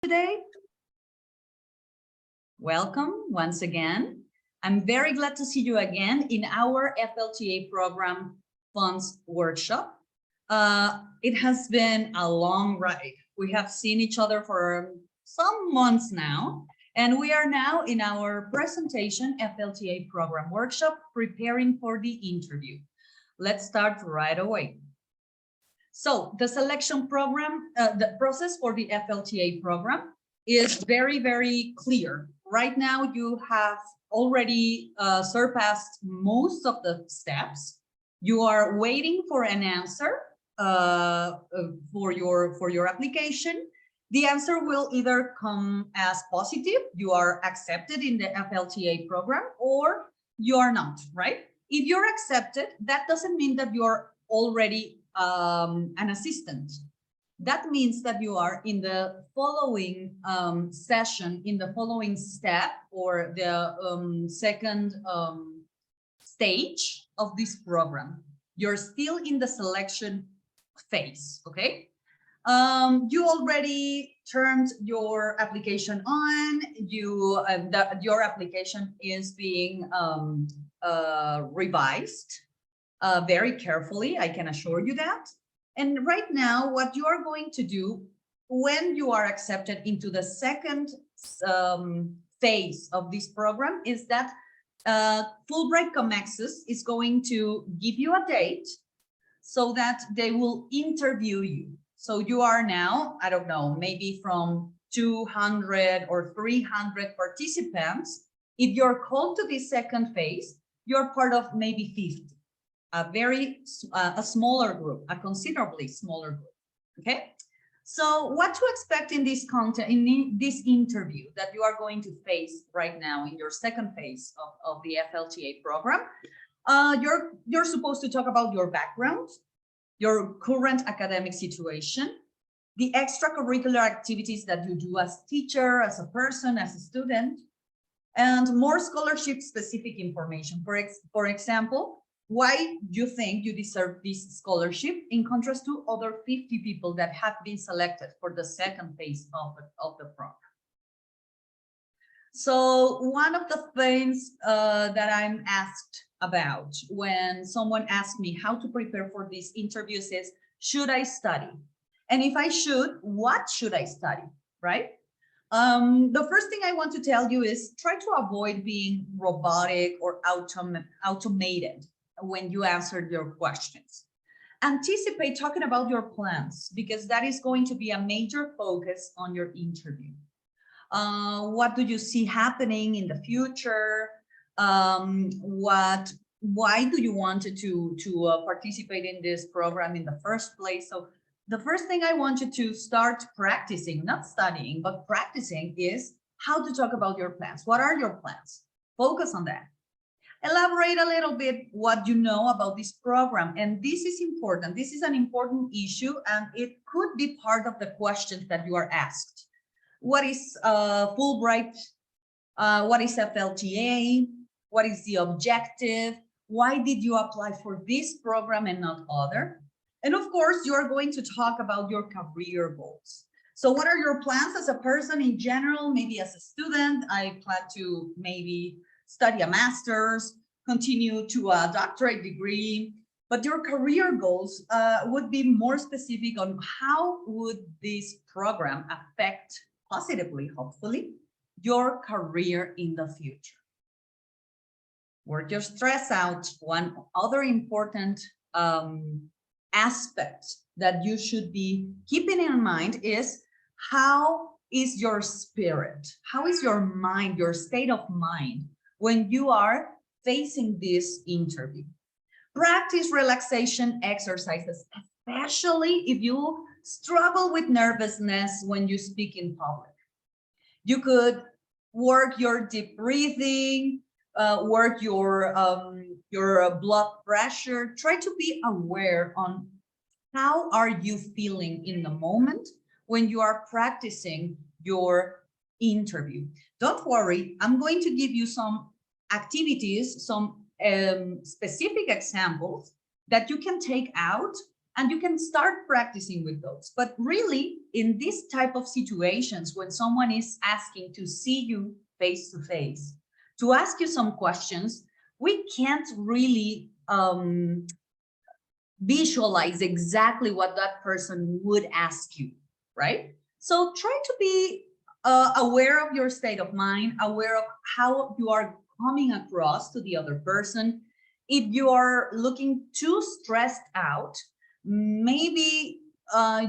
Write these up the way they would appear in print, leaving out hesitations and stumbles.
today? Welcome once again. I'm very glad to see you again in our FLTA program funds workshop. It has been a long ride. We have seen each other for some months now, and we are now in our presentation FLTA program workshop, preparing for the interview. Let's start right away. So the selection program, the process for the FLTA program is very, very clear. Right now, you have already surpassed most of the steps. You are waiting for an answer for your application. The answer will either come as positive, you are accepted in the FLTA program, or you are not, right? If you're accepted, that doesn't mean that you're already an assistant. That means that you are in the following session, in the following step, or the second stage of this program. You're still in the selection phase, okay? You already turned your application on. Your application is being revised very carefully, I can assure you that. And right now, what you are going to do when you are accepted into the second phase of this program is that Fulbright ComExus is going to give you a date so that they will interview you. So you are now, I don't know, maybe from 200 or 300 participants. If you're called to this second phase, you're part of maybe 50. A smaller group, a considerably smaller group. Okay, so what to expect in this content, in this interview that you are going to face right now in your second phase of the FLTA program? You're supposed to talk about your background, your current academic situation, the extracurricular activities that you do as teacher, as a person, as a student, and more scholarship specific information. For example, why you think you deserve this scholarship in contrast to other 50 people that have been selected for the second phase of the program. So one of the things that I'm asked about when someone asks me how to prepare for these interviews is, should I study? And if I should, what should I study, right? The first thing I want to tell you is try to avoid being robotic or automated when you answer your questions. Anticipate talking about your plans, because that is going to be a major focus on your interview. What do you see happening in the future? Why do you want to participate in this program in the first place? So the first thing I want you to start practicing, not studying, but practicing, is how to talk about your plans. What are your plans? Focus on that. Elaborate a little bit what you know about this program. And this is important. This is an important issue, and it could be part of the questions that you are asked. What is Fulbright? What is FLTA? What is the objective? Why did you apply for this program and not other? And of course, you are going to talk about your career goals. So what are your plans as a person in general? Maybe as a student, I plan to maybe study a master's, continue to a doctorate degree, but your career goals would be more specific on how would this program affect positively, hopefully, your career in the future. Work your stress out. One other important aspect that you should be keeping in mind is, how is your spirit? How is your mind, your state of mind, when you are facing this interview? Practice relaxation exercises, especially if you struggle with nervousness when you speak in public. You could work your deep breathing, work your blood pressure. Try to be aware on how are you feeling in the moment when you are practicing your interview. Don't worry, I'm going to give you some activities, some specific examples that you can take out And you can start practicing with those. But really, in this type of situations, when someone is asking to see you face to face, to ask you some questions, we can't really visualize exactly what that person would ask you, right? So try to be aware of your state of mind, aware of how you are coming across to the other person. If you are looking too stressed out, maybe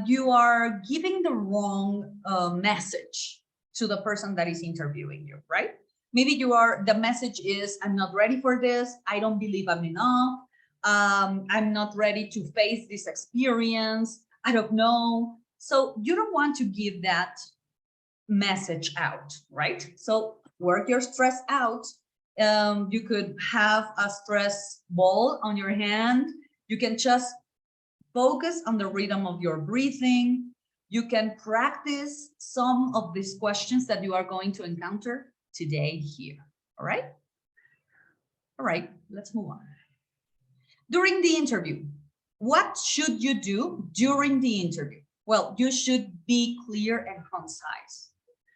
you are giving the wrong message to the person that is interviewing you, right? Maybe the message is, I'm not ready for this. I don't believe I'm enough. I'm not ready to face this experience. I don't know. So you don't want to give that message out, right? So work your stress out. You could have a stress ball on your hand. You can just focus on the rhythm of your breathing. You can practice some of these questions that you are going to encounter today here. All right? All right, let's move on. During the interview, what should you do during the interview? Well, you should be clear and concise.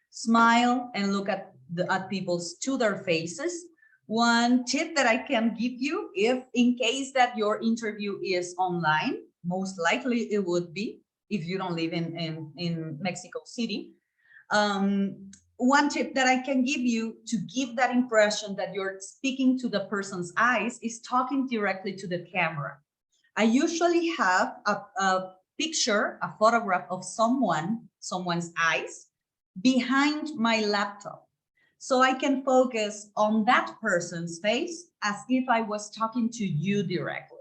Smile and look at to their faces. One tip that I can give you, if in case that your interview is online, most likely it would be if you don't live in Mexico City. One tip that I can give you to give that impression that you're speaking to the person's eyes is talking directly to the camera. I usually have a picture, a photograph of someone's eyes behind my laptop. So I can focus on that person's face as if I was talking to you directly.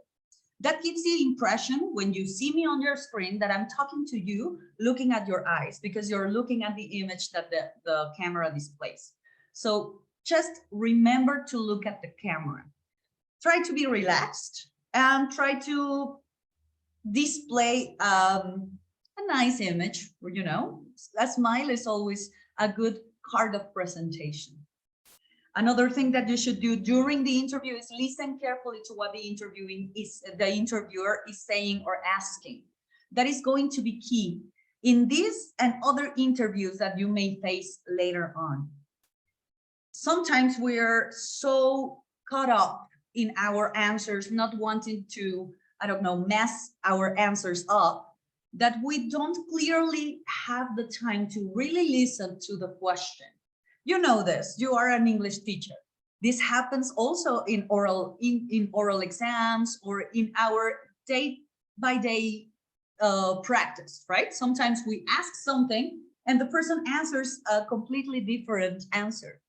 That gives the impression when you see me on your screen that I'm talking to you, looking at your eyes, because you're looking at the image that the camera displays. So just remember to look at the camera. Try to be relaxed and try to display a nice image. You know, a smile is always a good card of presentation. Another thing that you should do during the interview is listen carefully to what the interviewer is saying or asking. That is going to be key in this and other interviews that you may face later on. Sometimes we're so caught up in our answers, not wanting to, I don't know, mess our answers up, that we don't clearly have the time to really listen to the question. You know this, you are an English teacher. This happens also in oral exams or in our day-by-day practice, right? Sometimes we ask something and the person answers a completely different answer.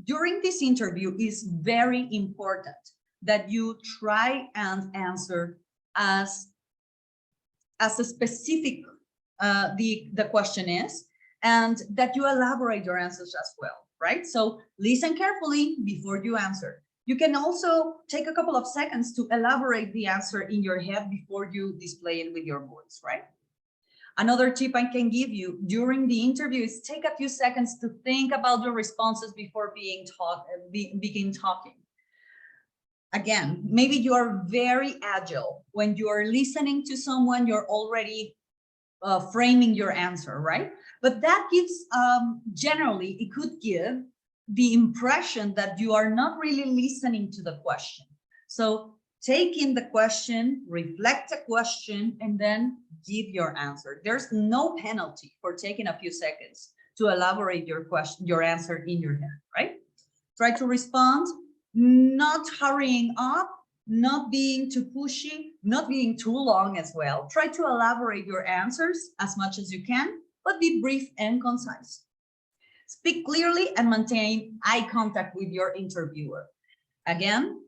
During this interview, it's very important that you try and answer as a specific the question is, and that you elaborate your answers as well, right? So listen carefully before you answer. You can also take a couple of seconds to elaborate the answer in your head before you display it with your voice, right? Another tip I can give you during the interview is take a few seconds to think about your responses before begin talking. Again, maybe you are very agile. When you are listening to someone, you're already framing your answer, right? But that gives, generally, it could give the impression that you are not really listening to the question. So take in the question, reflect the question, and then give your answer. There's no penalty for taking a few seconds to elaborate your question, your answer in your head, right? Try to respond, not hurrying up, not being too pushy, not being too long as well. Try to elaborate your answers as much as you can, but be brief and concise. Speak clearly and maintain eye contact with your interviewer. Again,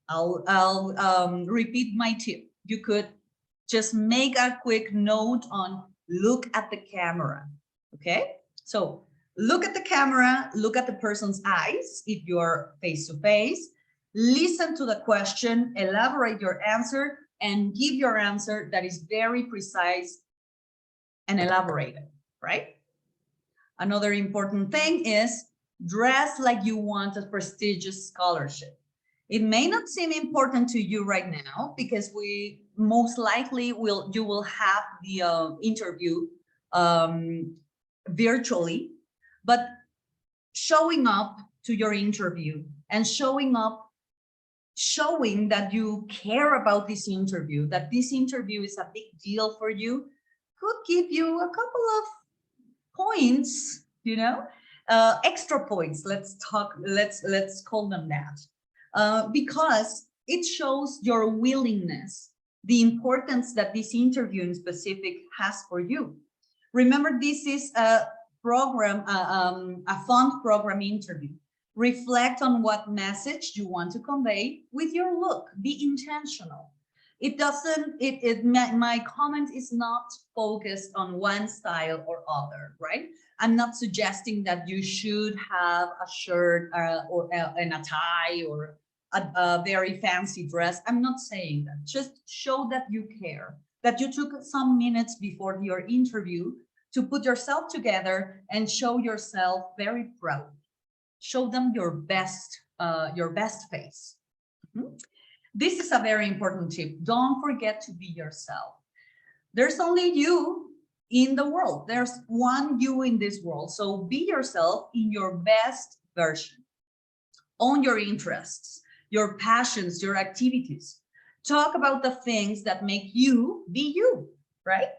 I'll repeat my tip. You could just make a quick note on look at the camera, okay? So look at the camera, look at the person's eyes if you're face-to-face, listen to the question, elaborate your answer, and give your answer that is very precise and elaborated, right? Another important thing is dress like you want a prestigious scholarship. It may not seem important to you right now because we most likely you will have the interview virtually, but showing up to your interview and showing that you care about this interview, that this interview is a big deal for you, could give you a couple of points, extra points. Let's call them that, because it shows your willingness, the importance that this interview in specific has for you. Remember, this is a program, a fund program interview. Reflect on what message you want to convey with your look. Be intentional. It doesn't, my comment is not focused on one style or other, right? I'm not suggesting that you should have a shirt and a tie or a very fancy dress. I'm not saying that. Just show that you care, that you took some minutes before your interview to put yourself together and show yourself very proud. Show them your best face. This is a very important tip. Don't forget to be yourself. There's only you in the world. There's one you in this world. So be yourself in your best version. Own your interests, your passions, your activities. Talk about the things that make you be you, right?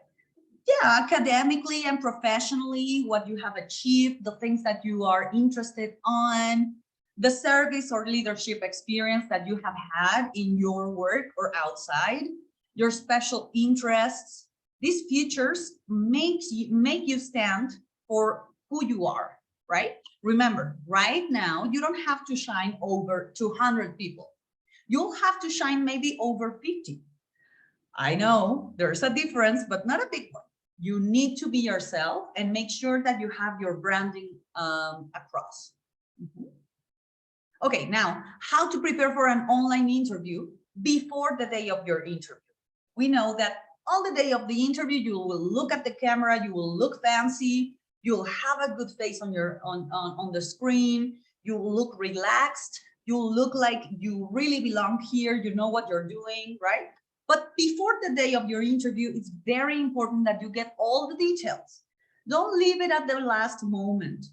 Yeah, academically and professionally, what you have achieved, the things that you are interested on, the service or leadership experience that you have had in your work or outside, your special interests. These features make you stand for who you are, right? Remember, right now, you don't have to shine over 200 people. You'll have to shine maybe over 50. I know there's a difference, but not a big one. You need to be yourself and make sure that you have your branding across. Okay, now, how to prepare for an online interview before the day of your interview. We know that on the day of the interview, you will look at the camera, you will look fancy, you'll have a good face on the screen, you will look relaxed, you'll look like you really belong here, you know what you're doing, right? But before the day of your interview, it's very important that you get all the details. Don't leave it at the last moment.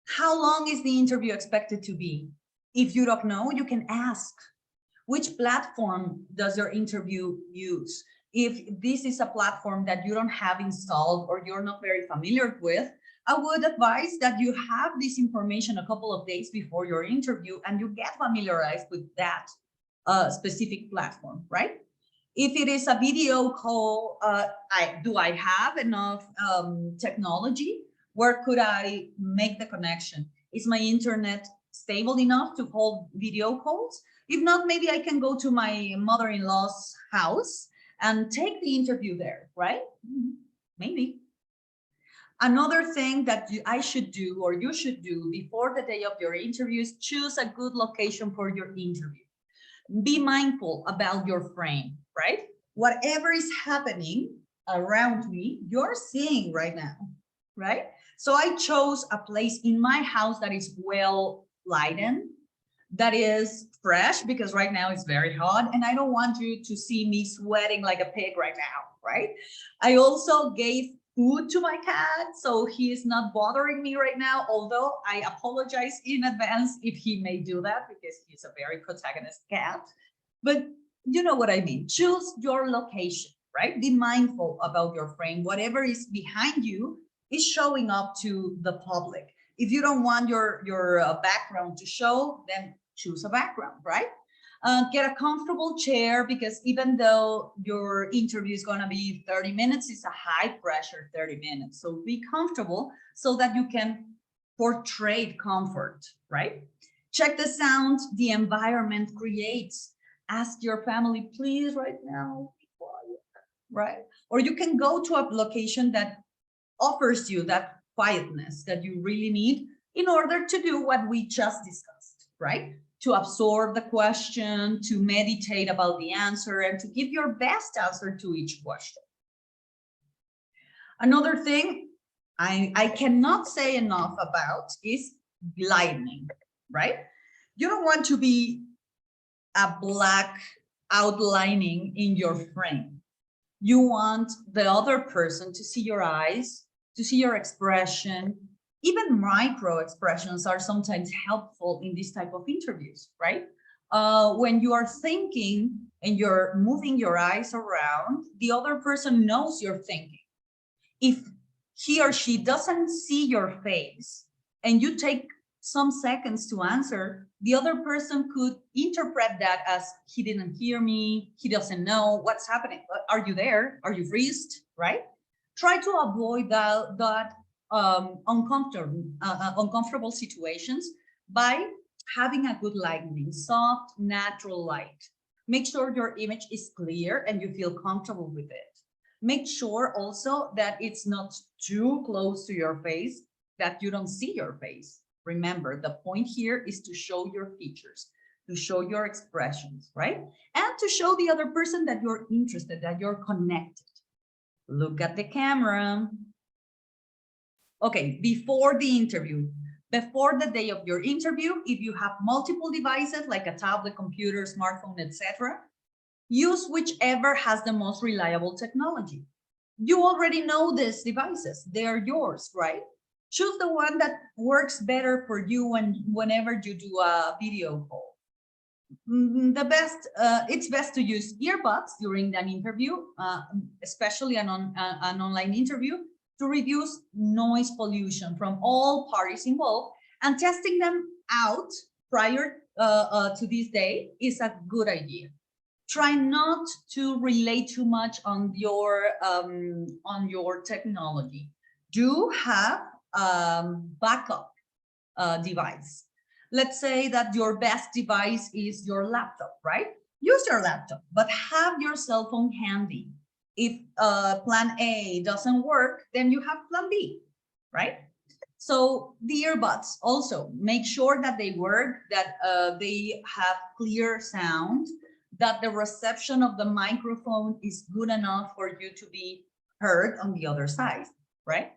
How long is the interview expected to be? If you don't know, you can ask. Which platform does your interview use? If this is a platform that you don't have installed or you're not very familiar with, I would advise that you have this information a couple of days before your interview and you get familiarized with that specific platform, right? If it is a video call, do I have enough technology? Where could I make the connection? Is my internet stable enough to hold video calls? If not, maybe I can go to my mother-in-law's house and take the interview there, right? Maybe. Another thing that I should do or you should do before the day of your interview is choose a good location for your interview. Be mindful about your frame, right? Whatever is happening around me, you're seeing right now, right? So I chose a place in my house that is well lighted, that is fresh, because right now it's very hot and I don't want you to see me sweating like a pig right now, right? I also gave food to my cat, so he is not bothering me right now, although I apologize in advance if he may do that because he's a very protagonist cat. But you know what I mean. Choose your location, right? Be mindful about your frame. Whatever is behind you is showing up to the public. If you don't want your background to show, then choose a background, right? Get a comfortable chair, because even though your interview is going to be 30 minutes, it's a high pressure 30 minutes. So be comfortable so that you can portray comfort, right? Check the sound the environment creates. Ask your family, please, right now, be quiet, right? Or you can go to a location that offers you that quietness that you really need in order to do what we just discussed, right? To absorb the question, to meditate about the answer, and to give your best answer to each question. Another thing I cannot say enough about is lighting, right? You don't want to be a black outlining in your frame. You want the other person to see your eyes, to see your expression. Even micro expressions are sometimes helpful in this type of interviews, right? When you are thinking and you're moving your eyes around, the other person knows you're thinking. If he or she doesn't see your face and you take some seconds to answer, the other person could interpret that as he didn't hear me, he doesn't know what's happening. Are you there? Are you freezed? Right? Try to avoid that uncomfortable situations by having a good lighting, soft, natural light. Make sure your image is clear and you feel comfortable with it. Make sure also that it's not too close to your face, that you don't see your face. Remember, the point here is to show your features, to show your expressions, right? And to show the other person that you're interested, that you're connected. Look at the camera. Okay, before the interview, before the day of your interview, if you have multiple devices like a tablet, computer, smartphone, etc., use whichever has the most reliable technology. You already know these devices. They are yours, right? Choose the one that works better for you whenever you do a video call. It's best to use earbuds during an interview, especially an online interview, to reduce noise pollution from all parties involved, and testing them out prior to this day is a good idea. Try not to rely too much on your technology. Do have backup device. Let's say that your best device is your laptop, right? Use your laptop, but have your cell phone handy. If plan A doesn't work, then you have plan B, right? So the earbuds also, make sure that they work, that they have clear sound, that the reception of the microphone is good enough for you to be heard on the other side, right?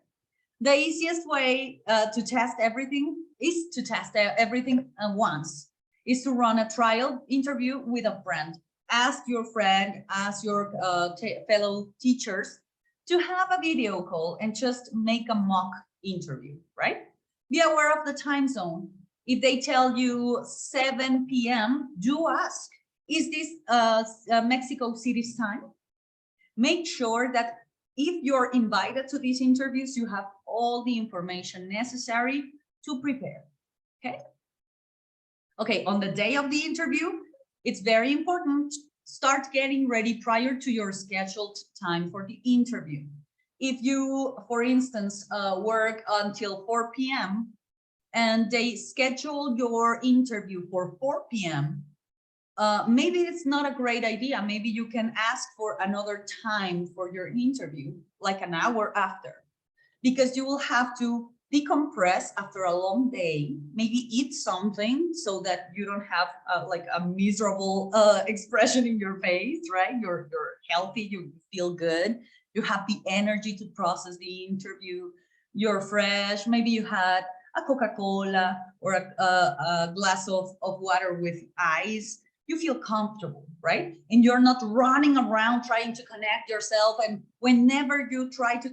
The easiest way to test everything is to test everything once, is to run a trial interview with a friend. Ask your friend, ask your fellow teachers to have a video call and just make a mock interview, right? Be aware of the time zone. If they tell you 7 p.m., do ask, is this Mexico City's time? Make sure that if you're invited to these interviews, you have all the information necessary to prepare, okay? Okay, on the day of the interview, it's very important, start getting ready prior to your scheduled time for the interview. If you, for instance, work until 4 p.m. and they schedule your interview for 4 p.m., maybe it's not a great idea. Maybe you can ask for another time for your interview, like an hour after, because you will have to decompress after a long day, maybe eat something so that you don't have like a miserable expression in your face, right? You're healthy, you feel good, you have the energy to process the interview, you're fresh, maybe you had a Coca-Cola or a glass of water with ice. You feel comfortable, right? And you're not running around trying to connect yourself. And whenever you try to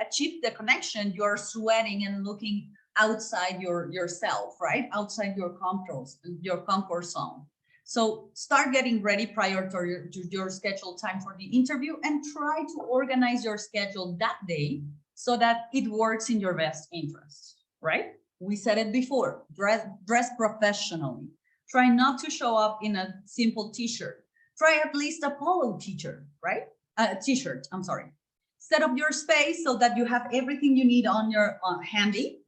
achieve the connection, you're sweating and looking outside yourself, right? Outside your comfort zone. So start getting ready prior to your scheduled time for the interview, and try to organize your schedule that day so that it works in your best interest, right? We said it before, dress professionally. Try not to show up in a simple t-shirt. Try at least a polo t-shirt, right? T-shirt, I'm sorry. Set up your space so that you have everything you need on your handy.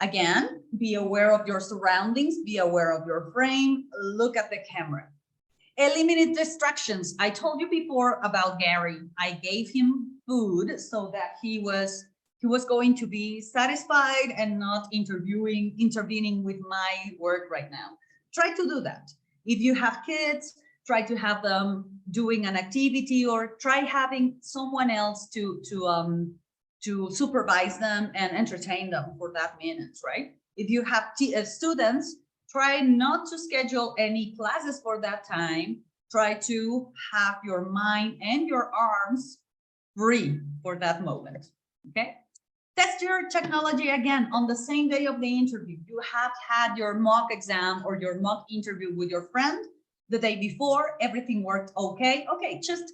Again, be aware of your surroundings, be aware of your frame, look at the camera. Eliminate distractions. I told you before about Gary. I gave him food so that he was going to be satisfied and not intervening with my work right now. Try to do that. If you have kids, try to have them doing an activity, or try having someone else to supervise them and entertain them for that minute, right? If you have students, try not to schedule any classes for that time. Try to have your mind and your arms free for that moment, okay? Test your technology again on the same day of the interview. You have had your mock exam or your mock interview with your friend the day before, everything worked okay. Okay, just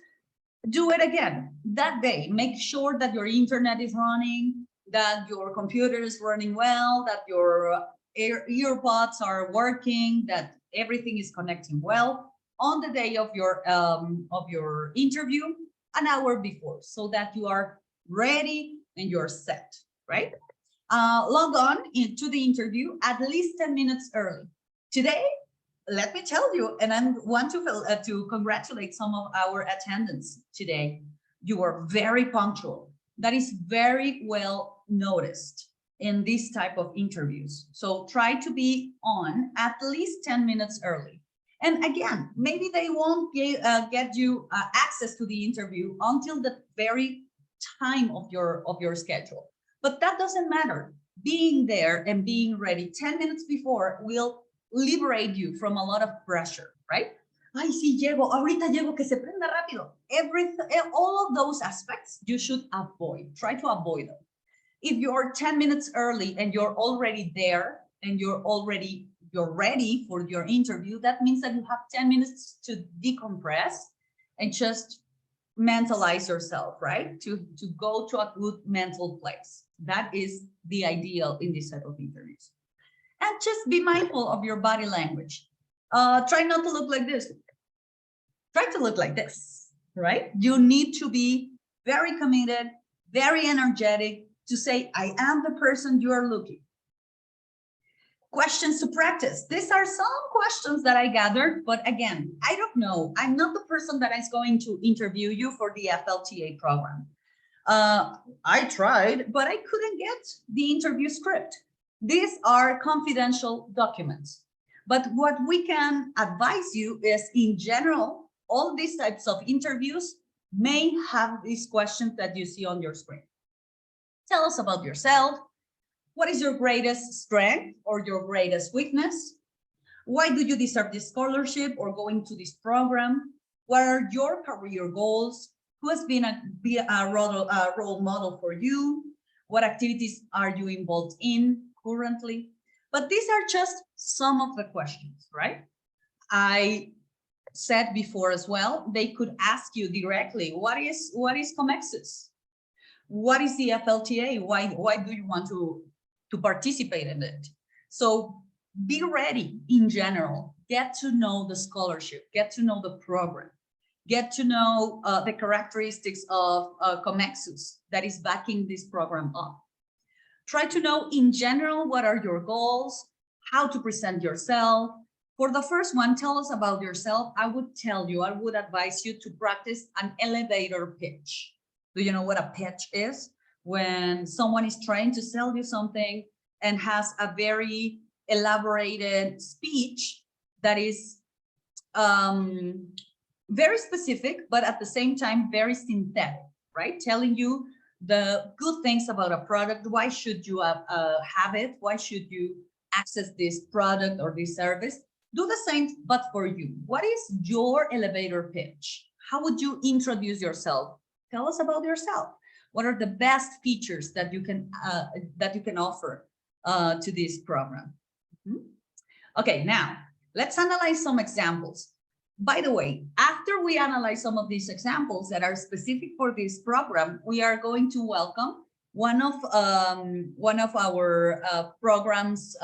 do it again that day. Make sure that your internet is running, that your computer is running well, that your earbuds are working, that everything is connecting well on the day of your interview, an hour before, so that you are ready and you're set, right? Log on into the interview at least 10 minutes early. Today, let me tell you, and I want to congratulate some of our attendants today. You are very punctual. That is very well noticed in this type of interviews. So try to be on at least 10 minutes early. And again, maybe they won't get you access to the interview until the very time of your schedule. But that doesn't matter. Being there and being ready 10 minutes before will liberate you from a lot of pressure, right? Ay, sí llego, ahorita llego, que se prenda rápido. All of those aspects you should avoid. Try to avoid them. If you're 10 minutes early and you're already there and you're ready for your interview, that means that you have 10 minutes to decompress and just mentalize yourself, right? To go to a good mental place. That is the ideal in this type of interviews. And just be mindful of your body language. Try not to look like this. Try to look like this, right? You need to be very committed, very energetic to say, I am the person you are looking. Questions to practice. These are some questions that I gathered, but again, I don't know. I'm not the person that is going to interview you for the FLTA program. I tried, but I couldn't get the interview script. These are confidential documents. But what we can advise you is, in general, all these types of interviews may have these questions that you see on your screen. Tell us about yourself. What is your greatest strength or your greatest weakness? Why do you deserve this scholarship or going to this program? What are your career goals? Who has been a role model for you? What activities are you involved in currently? But these are just some of the questions, right? I said before as well, they could ask you directly, what is COMEXUS? What is the FLTA? Why do you want to participate in it? So be ready in general, get to know the scholarship, get to know the program, get to know the characteristics of COMEXUS that is backing this program up. Try to know in general, what are your goals, how to present yourself. For the first one, tell us about yourself. I would advise you to practice an elevator pitch. Do you know what a pitch is? When someone is trying to sell you something and has a very elaborated speech that is very specific, but at the same time, very synthetic, right? Telling you the good things about a product. Why should you have it? Why should you access this product or this service? Do the same, but for you. What is your elevator pitch? How would you introduce yourself? Tell us about yourself. What are the best features that you can offer to this program? Okay, now let's analyze some examples. By the way, after we analyze some of these examples that are specific for this program, we are going to welcome one of our program's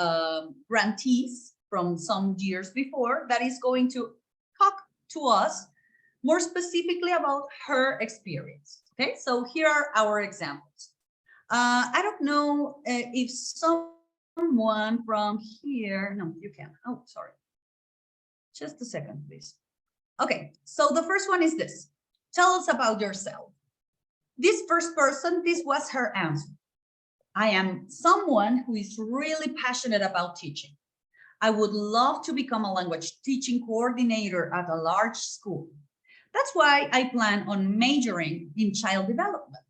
grantees from some years before that is going to talk to us more specifically about her experience. Okay, so here are our examples. I don't know if someone from here, no, you can. Oh, sorry. Just a second, please. Okay, so the first one is this. Tell us about yourself. This first person, this was her answer. I am someone who is really passionate about teaching. I would love to become a language teaching coordinator at a large school. That's why I plan on majoring in child development.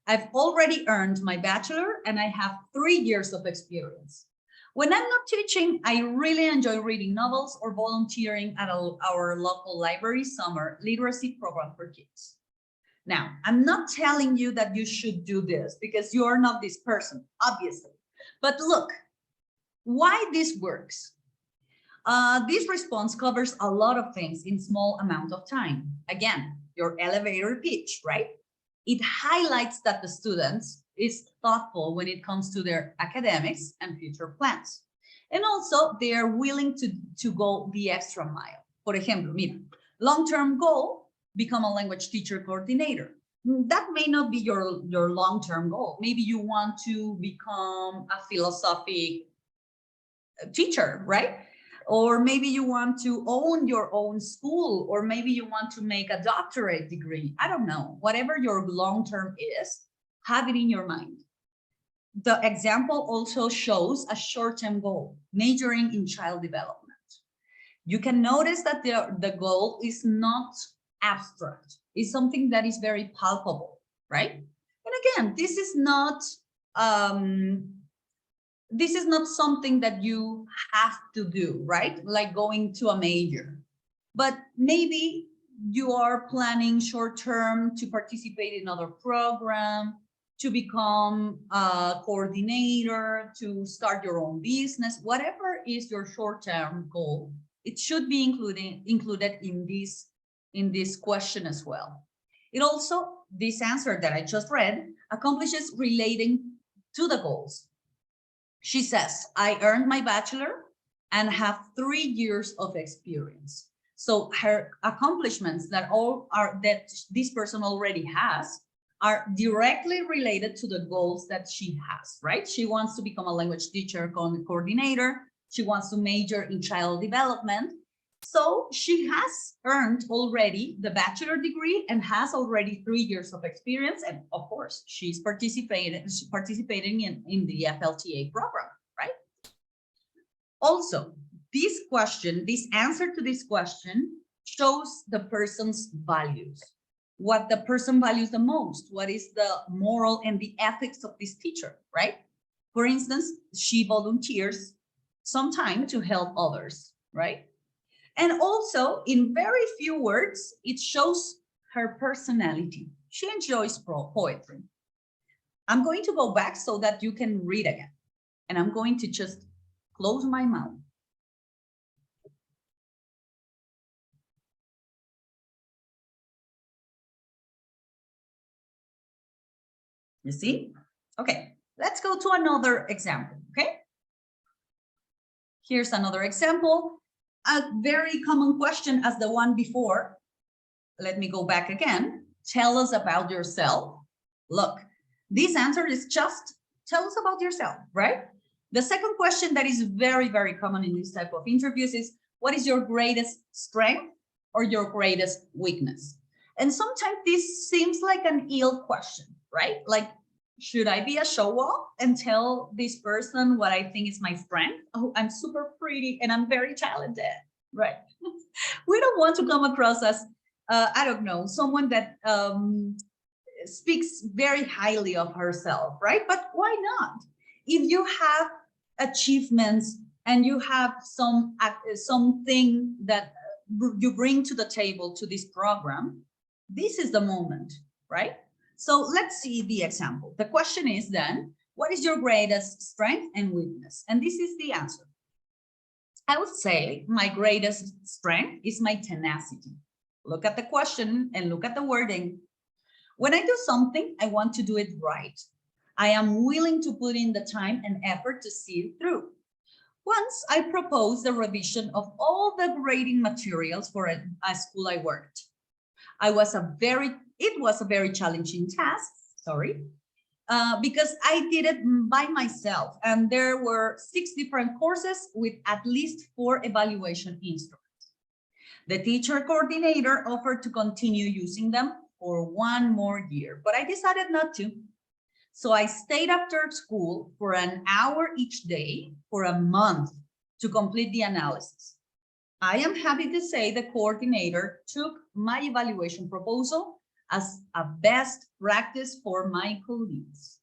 I've already earned my bachelor and I have 3 years of experience. When I'm not teaching, I really enjoy reading novels or volunteering at our local library summer literacy program for kids. Now, I'm not telling you that you should do this because you are not this person, obviously. But look, why this works. This response covers a lot of things in small amount of time. Again, your elevator pitch, right? It highlights that the students is thoughtful when it comes to their academics and future plans. And also they are willing to go the extra mile. Por ejemplo, mira, long-term goal, become a language teacher coordinator. That may not be your long-term goal. Maybe you want to become a philosophy teacher, right? Or maybe you want to own your own school, or maybe you want to make a doctorate degree. I don't know, whatever your long-term is, have it in your mind. The example also shows a short-term goal, majoring in child development. You can notice that the goal is not abstract. It's something that is very palpable, right? And again, this is not something that you have to do, right? Like going to a major. But maybe you are planning short-term to participate in another program, to become a coordinator, to start your own business, whatever is your short-term goal, it should be included in this question as well. It also, this answer that I just read, accomplishes relating to the goals. She says, I earned my bachelor and have 3 years of experience. So her accomplishments that this person already has are directly related to the goals that she has, right? She wants to become a language teacher coordinator. She wants to major in child development. So she has earned already the bachelor degree and has already 3 years of experience. And of course, she's participating in the FLTA program, right? Also, this answer to this question shows the person's values. What the person values the most, what is the moral and the ethics of this teacher, right? For instance, she volunteers some time to help others, right? And also, in very few words, it shows her personality. She enjoys poetry. I'm going to go back so that you can read again. And I'm going to just close my mouth. You see? Okay, let's go to another example, okay? Here's another example. A very common question as the one before. Let me go back again. Tell us about yourself. Look, this answer is just tell us about yourself, right? The second question that is very, very common in this type of interviews is, what is your greatest strength or your greatest weakness? And sometimes this seems like an ill question, right? Like, should I be a show-off and tell this person what I think is my strength? Oh, I'm super pretty and I'm very talented, right? We don't want to come across as, I don't know, someone that speaks very highly of herself, right? But why not? If you have achievements and you have something that you bring to the table to this program, this is the moment, right? So let's see the example. The question is then, what is your greatest strength and weakness? And this is the answer. I would say my greatest strength is my tenacity. Look at the question and look at the wording. When I do something, I want to do it right. I am willing to put in the time and effort to see it through. Once I proposed the revision of all the grading materials for a school I worked. It was a very challenging task, because I did it by myself, and there were 6 different courses with at least 4 evaluation instruments. The teacher coordinator offered to continue using them for 1 more year, but I decided not to. So I stayed after school for an hour each day for a month to complete the analysis. I am happy to say the coordinator took my evaluation proposal as a best practice for my colleagues.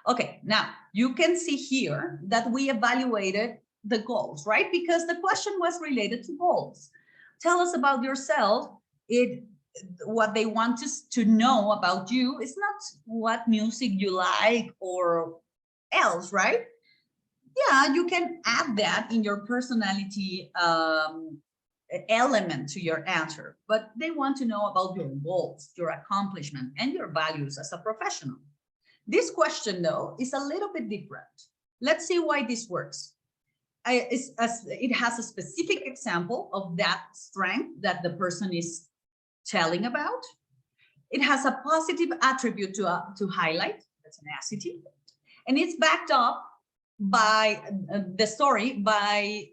Okay, now you can see here that we evaluated the goals, right? Because the question was related to goals. Tell us about yourself. What they want us to know about you is not what music you like or else, right? Yeah, you can add that in your personality element to your answer, but they want to know about your goals, your accomplishment, and your values as a professional. This question, though, is a little bit different. Let's see why this works. It has a specific example of that strength that the person is telling about. It has a positive attribute to highlight, the tenacity, and it's backed up by the story by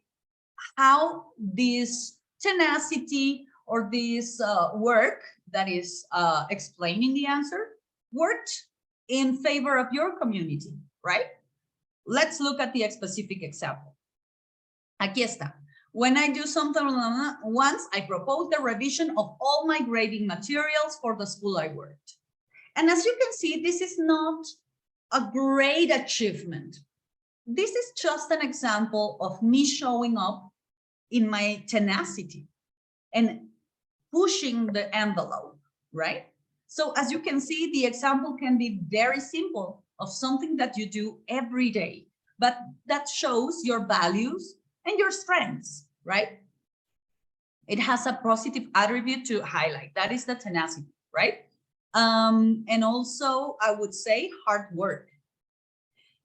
how this tenacity or this work that is explaining the answer worked in favor of your community, right? Let's look at the specific example. Aquí está. When I do something once, I propose the revision of all my grading materials for the school I worked. And as you can see, this is not a great achievement. This is just an example of me showing up in my tenacity and pushing the envelope, right? So as you can see, the example can be very simple of something that you do every day, but that shows your values and your strengths, right? It has a positive attribute to highlight. That is the tenacity, right? And also, I would say hard work.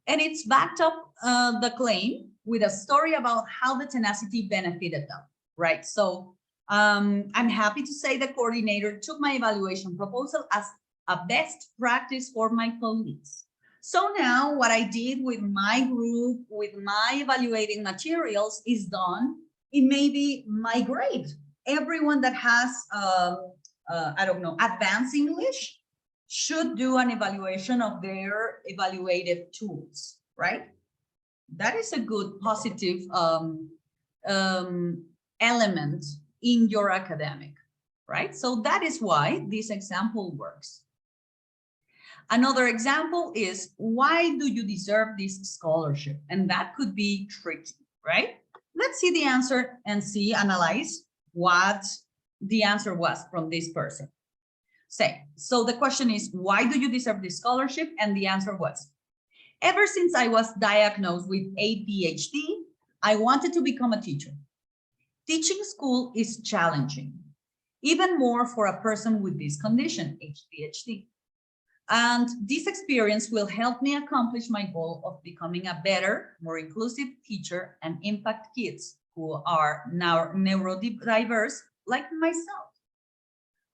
And it's backed up the claim with a story about how the tenacity benefited them, right? So I'm happy to say the coordinator took my evaluation proposal as a best practice for my colleagues. So now what I did with my group, with my evaluating materials is done in maybe my grade. Everyone that has, I don't know, advanced English should do an evaluation of their evaluative tools, right? That is a good positive element in your academic, right? So that is why this example works. Another example is, why do you deserve this scholarship? And that could be tricky, right? Let's see the answer and analyze what the answer was from this person. So the question is, why do you deserve this scholarship? And the answer was, ever since I was diagnosed with ADHD, I wanted to become a teacher. Teaching school is challenging, even more for a person with this condition, ADHD. And this experience will help me accomplish my goal of becoming a better, more inclusive teacher and impact kids who are now neurodiverse like myself.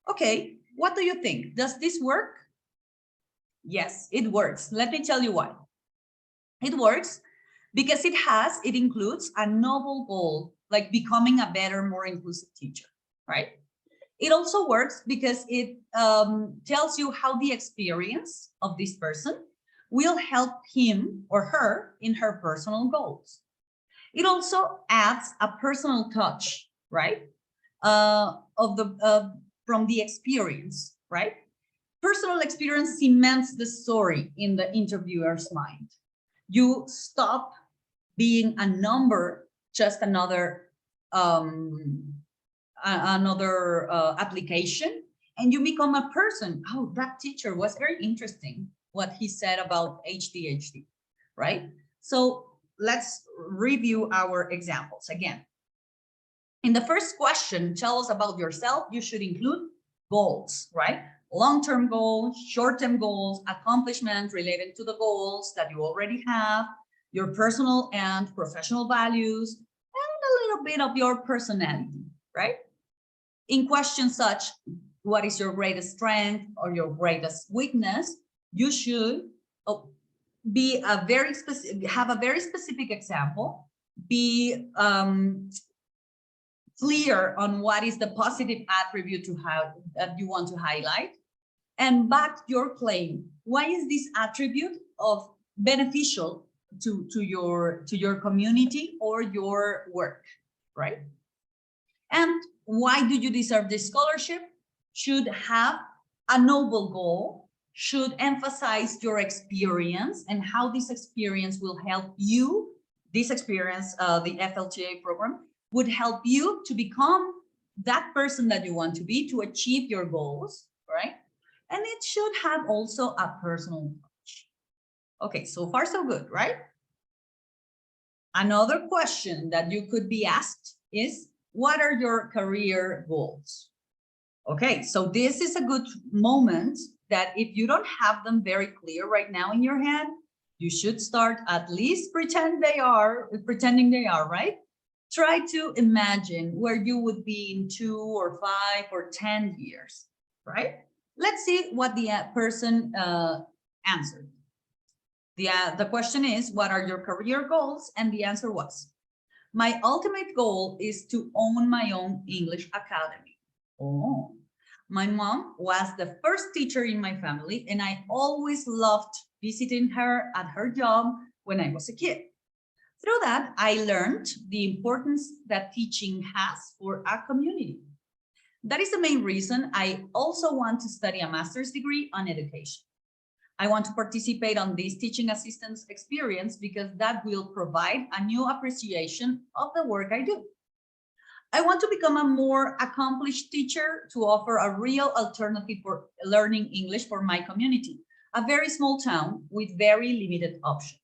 Okay, what do you think? Does this work? Yes, it works. Let me tell you why. It works because it includes a noble goal, like becoming a better, more inclusive teacher, right? It also works because it tells you how the experience of this person will help him or her in her personal goals. It also adds a personal touch, right? From the experience, right? Personal experience cements the story in the interviewer's mind. You stop being a number, just another application, and you become a person. Oh, that teacher was very interesting, what he said about ADHD, right? So let's review our examples again. In the first question, tell us about yourself. You should include goals, right? Long-term goals, short-term goals, accomplishments related to the goals that you already have, your personal and professional values, and a little bit of your personality, right? In questions such, what is your greatest strength or your greatest weakness, you should be have a very specific example, be clear on what is the positive attribute that you want to highlight, and back your claim. Why is this attribute of beneficial to your community or your work, right? And why do you deserve this scholarship? Should have a noble goal, should emphasize your experience and how this experience will help you. This experience, the FLTA program, would help you to become that person that you want to be, to achieve your goals, right? And it should have also a personal touch. Okay, so far so good, right? Another question that you could be asked is, what are your career goals? Okay, so this is a good moment that if you don't have them very clear right now in your head, you should start at least pretending they are, right? Try to imagine where you would be in 2 or 5 or 10 years, right? Let's see what the person answered. The question is, what are your career goals? And the answer was, my ultimate goal is to own my own English academy. Oh, my mom was the first teacher in my family, and I always loved visiting her at her job when I was a kid. Through that, I learned the importance that teaching has for a community. That is the main reason I also want to study a master's degree on education. I want to participate on this teaching assistance experience because that will provide a new appreciation of the work I do. I want to become a more accomplished teacher to offer a real alternative for learning English for my community, a very small town with very limited options.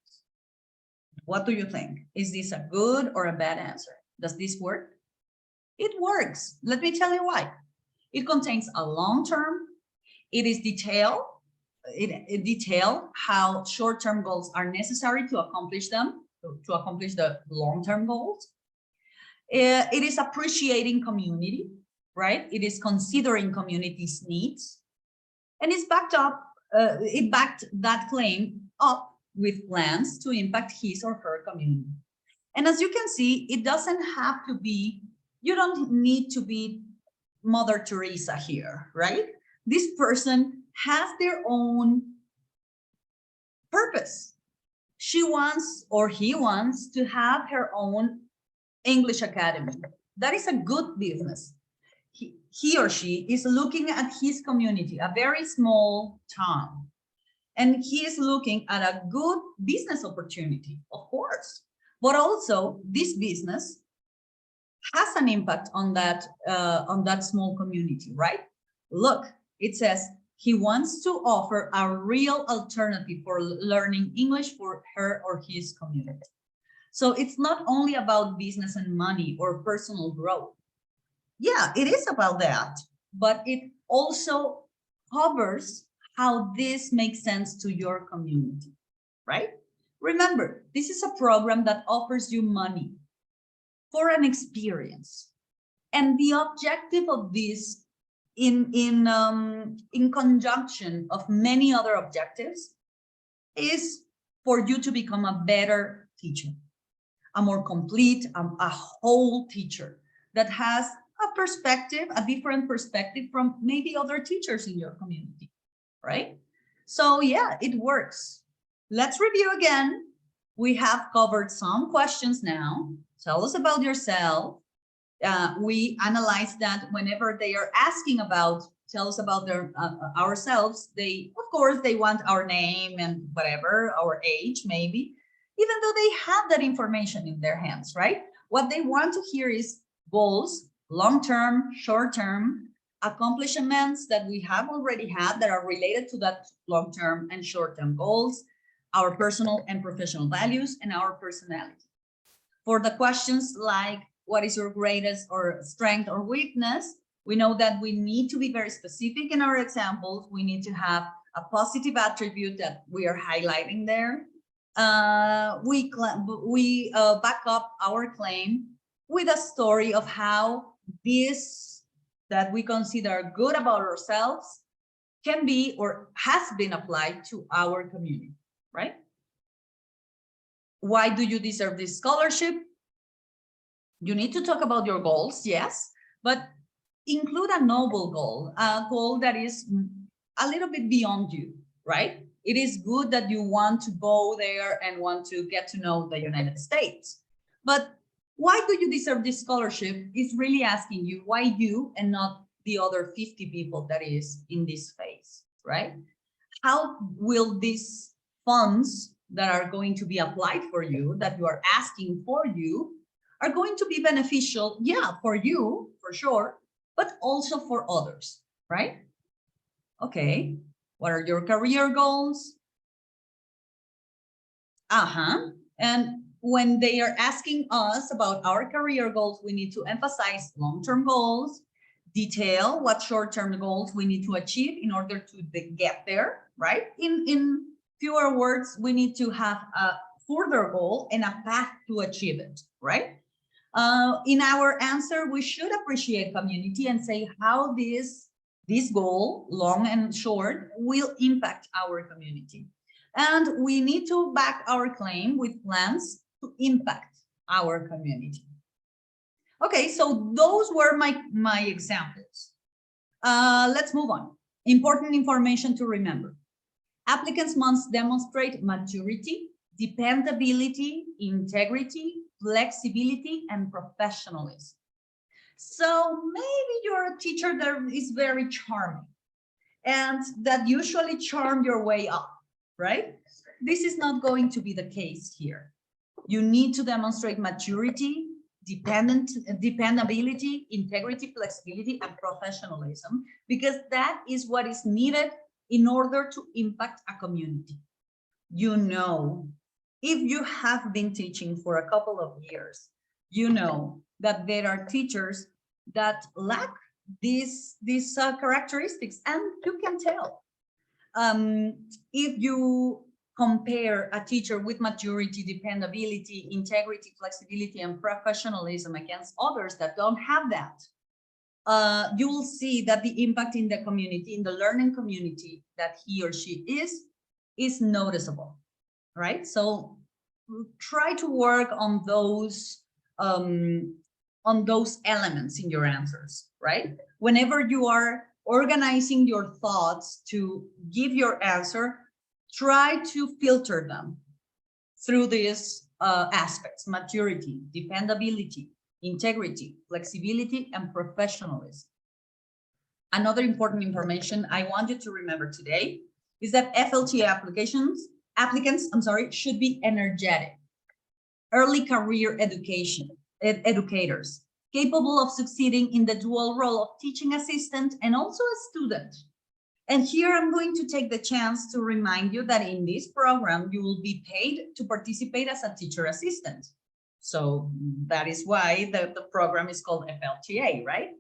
What do you think? Is this a good or a bad answer? Does this work? It works. Let me tell you why. It contains a long term. It is detailed. It details how short-term goals are necessary to accomplish them, to accomplish the long-term goals. It is appreciating community, right? It is considering community's needs, and it's backed up. It backed that claim up with plans to impact his or her community. And as you can see, it doesn't have to be. You don't need to be Mother Teresa here, right? This person has their own purpose. She wants, or he wants, to have her own English academy. That is a good business. He or she is looking at his community, a very small town, and he is looking at a good business opportunity, of course, but also this business has an impact on that small community, right? Look, it says he wants to offer a real alternative for learning English for her or his community. So it's not only about business and money or personal growth. Yeah, it is about that, but it also covers how this makes sense to your community, right? Remember, this is a program that offers you money for an experience. And the objective of this, in conjunction of many other objectives, is for you to become a better teacher, a more complete, a whole teacher that has a perspective, a different perspective from maybe other teachers in your community, right? So yeah, it works. Let's review again. We have covered some questions now. Tell us about yourself. We analyze that whenever they are asking about, tell us about their ourselves, they, of course, they want our name and whatever, our age maybe, even though they have that information in their hands, right? What they want to hear is goals, long-term, short-term, accomplishments that we have already had that are related to that long-term and short-term goals, our personal and professional values, and our personality. For the questions like, what is your greatest or strength or weakness? We know that we need to be very specific in our examples. We need to have a positive attribute that we are highlighting there. We back up our claim with a story of how this that we consider good about ourselves can be or has been applied to our community, right? Why do you deserve this scholarship? You need to talk about your goals, yes, but include a noble goal, a goal that is a little bit beyond you, right? It is good that you want to go there and want to get to know the United States. But why do you deserve this scholarship is really asking you why you and not the other 50 people that is in this phase, right? how will these funds that are going to be applied for you, that you are asking for you, are going to be beneficial, yeah, for you, for sure, but also for others, right? Okay, what are your career goals? And when they are asking us about our career goals, we need to emphasize long-term goals, detail what short-term goals we need to achieve in order to get there, right? In fewer words, we need to have a further goal and a path to achieve it, right? In our answer, we should appreciate community and say how this goal, long and short, will impact our community. And we need to back our claim with plans to impact our community. Okay, so those were my examples. Let's move on. Important information to remember. Applicants must demonstrate maturity, dependability, integrity, flexibility, and professionalism. So maybe you're a teacher that is very charming and that usually charm your way up, right? This is not going to be the case here. You need to demonstrate maturity, dependability, integrity, flexibility, and professionalism, because that is what is needed in order to impact a community. You know, if you have been teaching for a couple of years, you know that there are teachers that lack these characteristics, and you can tell. If you compare a teacher with maturity, dependability, integrity, flexibility, and professionalism against others that don't have that, you will see that the impact in the community, in the learning community that he or she is noticeable, right? So try to work on those elements in your answers, right? Whenever you are organizing your thoughts to give your answer, try to filter them through these aspects: maturity, dependability, integrity, flexibility, and professionalism. Another important information I want you to remember today is that FLTA applicants should be energetic, early career educators, capable of succeeding in the dual role of teaching assistant and also a student. And here I'm going to take the chance to remind you that in this program, you will be paid to participate as a teacher assistant. So that is why the program is called FLTA, right?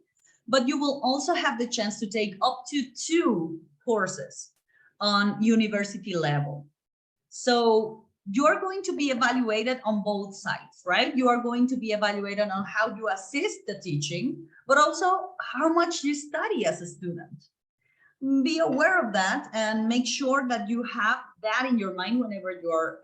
But you will also have the chance to take up to 2 courses on university level. So you're going to be evaluated on both sides, right? You are going to be evaluated on how you assist the teaching, but also how much you study as a student. Be aware of that and make sure that you have that in your mind whenever you're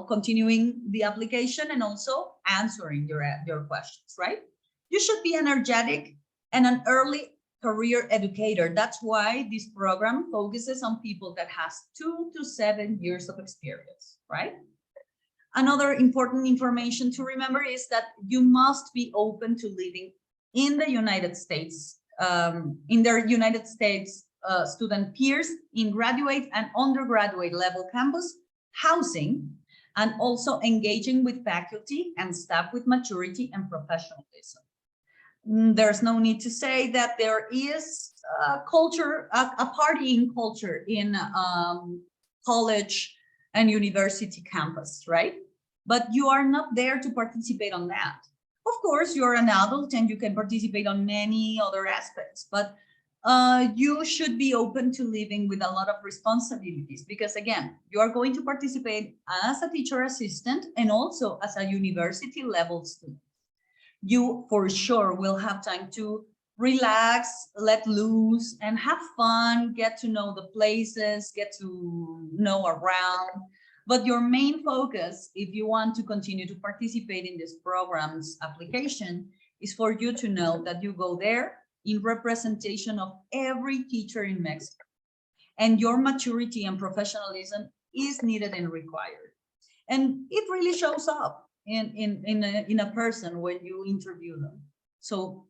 continuing the application and also answering your questions, right? You should be energetic and an early career educator. That's why this program focuses on people that has 2 to 7 years of experience, right? Another important information to remember is that you must be open to living in the United States, in their United States student peers in graduate and undergraduate level campus housing, and also engaging with faculty and staff with maturity and professionalism. There's no need to say that there is a culture, a partying culture in college and university campus, right? But you are not there to participate on that. Of course, you're an adult and you can participate on many other aspects, but you should be open to living with a lot of responsibilities, because again, you are going to participate as a teacher assistant and also as a university level student. You for sure will have time to relax, let loose, and have fun, get to know the places, get to know around. But your main focus, if you want to continue to participate in this program's application, is for you to know that you go there in representation of every teacher in Mexico. And your maturity and professionalism is needed and required. And it really shows up in a person when you interview them. So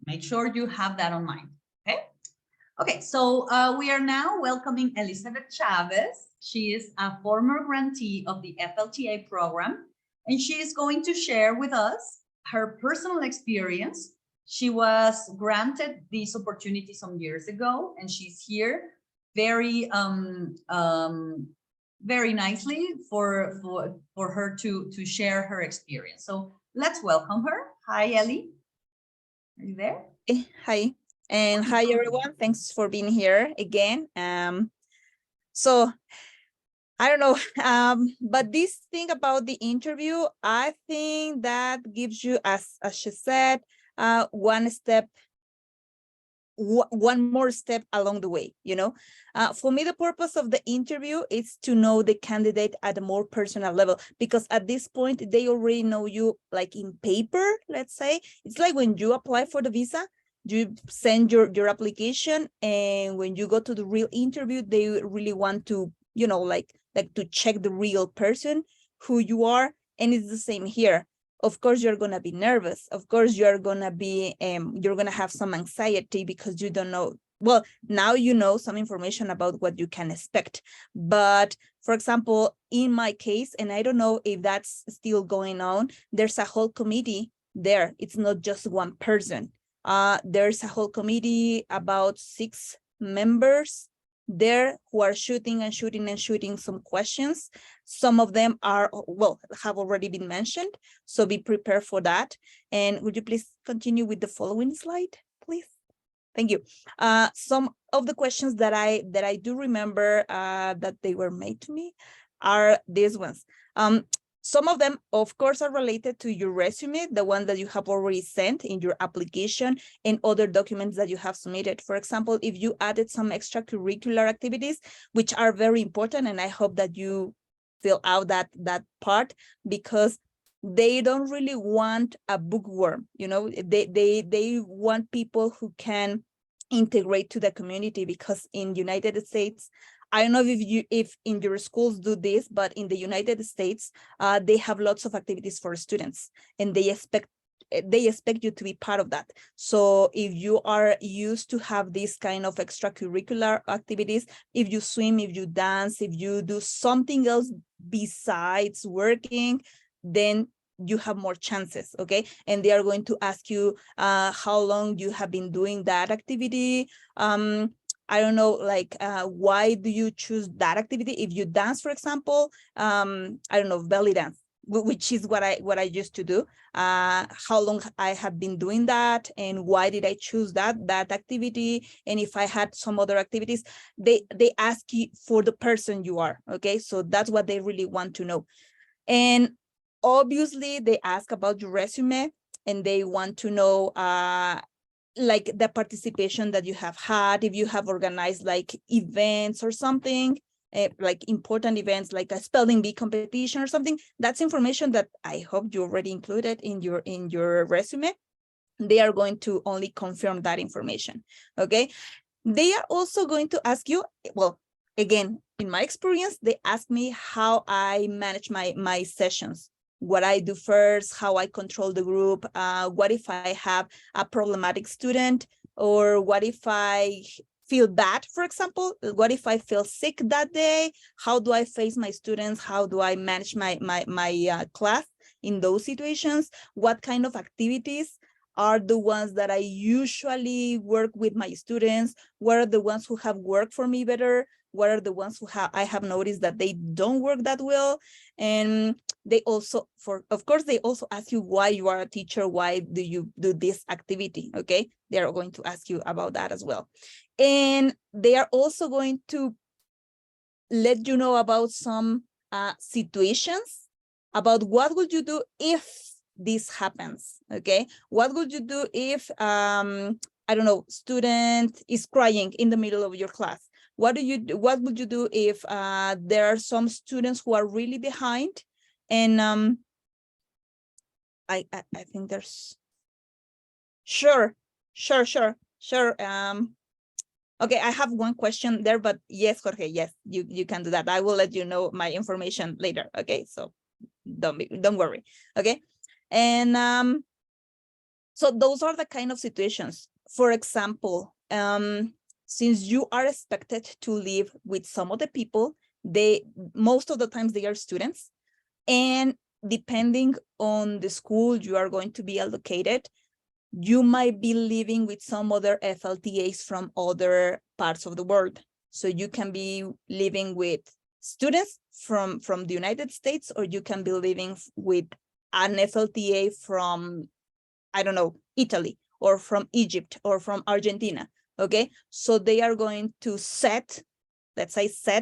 make sure you have that on mind, okay? Okay, so we are now welcoming Elizabeth Chávez. She is a former grantee of the FLTA program, and she is going to share with us her personal experience. She was granted this opportunity some years ago, and she's here very very nicely for her to share her experience. So let's welcome her. Hi, Ellie. Are you there? Hi, and hi everyone. Thanks for being here again. So I don't know, but this thing about the interview, I think that gives you, as she said, one more step along the way. For me, the purpose of the interview is to know the candidate at a more personal level, because at this point they already know you, like in paper. Let's say it's like when you apply for the visa, you send your application, and when you go to the real interview, they really want to, like to check the real person, who you are. And it's the same here. Of course, you're going to be nervous. Of course, you're going to have some anxiety because you don't know. Well, now you know some information about what you can expect. But for example, in my case, and I don't know if that's still going on, there's a whole committee there. It's not just one person. There's a whole committee, about 6 members there, who are shooting some questions. Some of them have already been mentioned, so be prepared for that. And would you please continue with the following slide, please? Thank you. Some of the questions that I do remember that they were made to me are these ones. Some of them, of course, are related to your resume, the one that you have already sent in your application, and other documents that you have submitted. For example, if you added some extracurricular activities, which are very important, and I hope that you fill out that part, because they don't really want a bookworm. They want people who can integrate to the community, because in United States, I don't know if in your schools do this, but in the United States, they have lots of activities for students, and they expect you to be part of that. So if you are used to have this kind of extracurricular activities, if you swim, if you dance, if you do something else besides working, then you have more chances. Okay, and they are going to ask you how long you have been doing that activity. I don't know, like, why do you choose that activity? If you dance, for example, I don't know, belly dance, which is what I used to do. How long I have been doing that, and why did I choose that activity? And if I had some other activities, they ask you for the person you are. Okay, so that's what they really want to know. And obviously they ask about your resume, and they want to know like the participation that you have had, if you have organized like events or something, like important events, like a spelling bee competition or something. That's information that I hope you already included in your resume. They are going to only confirm that information. Okay, they are also going to ask you, well, again, in my experience, they ask me how I manage my sessions, what I do first, how I control the group, what if I have a problematic student, or what if I feel bad, for example, what if I feel sick that day, how do I face my students, how do I manage my class in those situations, what kind of activities are the ones that I usually work with my students, what are the ones who have worked for me better, what are the ones who I have noticed that they don't work that well. And they also, of course, they also ask you why you are a teacher, why do you do this activity. Okay, they are going to ask you about that as well. And they are also going to let you know about some situations, about what would you do if this happens. Okay, what would you do if I don't know, student is crying in the middle of your class? What would you do if there are some students who are really behind? And I think there's sure. Okay, I have one question there, but yes, Jorge, yes, you can do that. I will let you know my information later. Okay, so don't worry. Okay, and so those are the kind of situations. For example, since you are expected to live with some of the people, most of the times they are students, and depending on the school you are going to be allocated, you might be living with some other FLTAs from other parts of the world. So you can be living with students from the United States, or you can be living with an FLTA from, I don't know, Italy, or from Egypt, or from Argentina. Okay, so they are going to set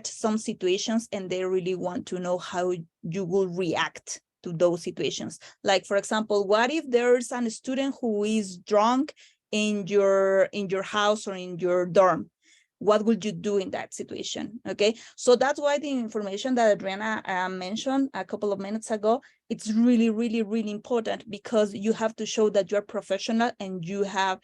some situations, and they really want to know how you will react to those situations. Like, for example, what if there's a student who is drunk in your house or in your dorm? What would you do in that situation? Okay, so that's why the information that Adriana mentioned a couple of minutes ago, it's really, really, really important, because you have to show that you're professional and you have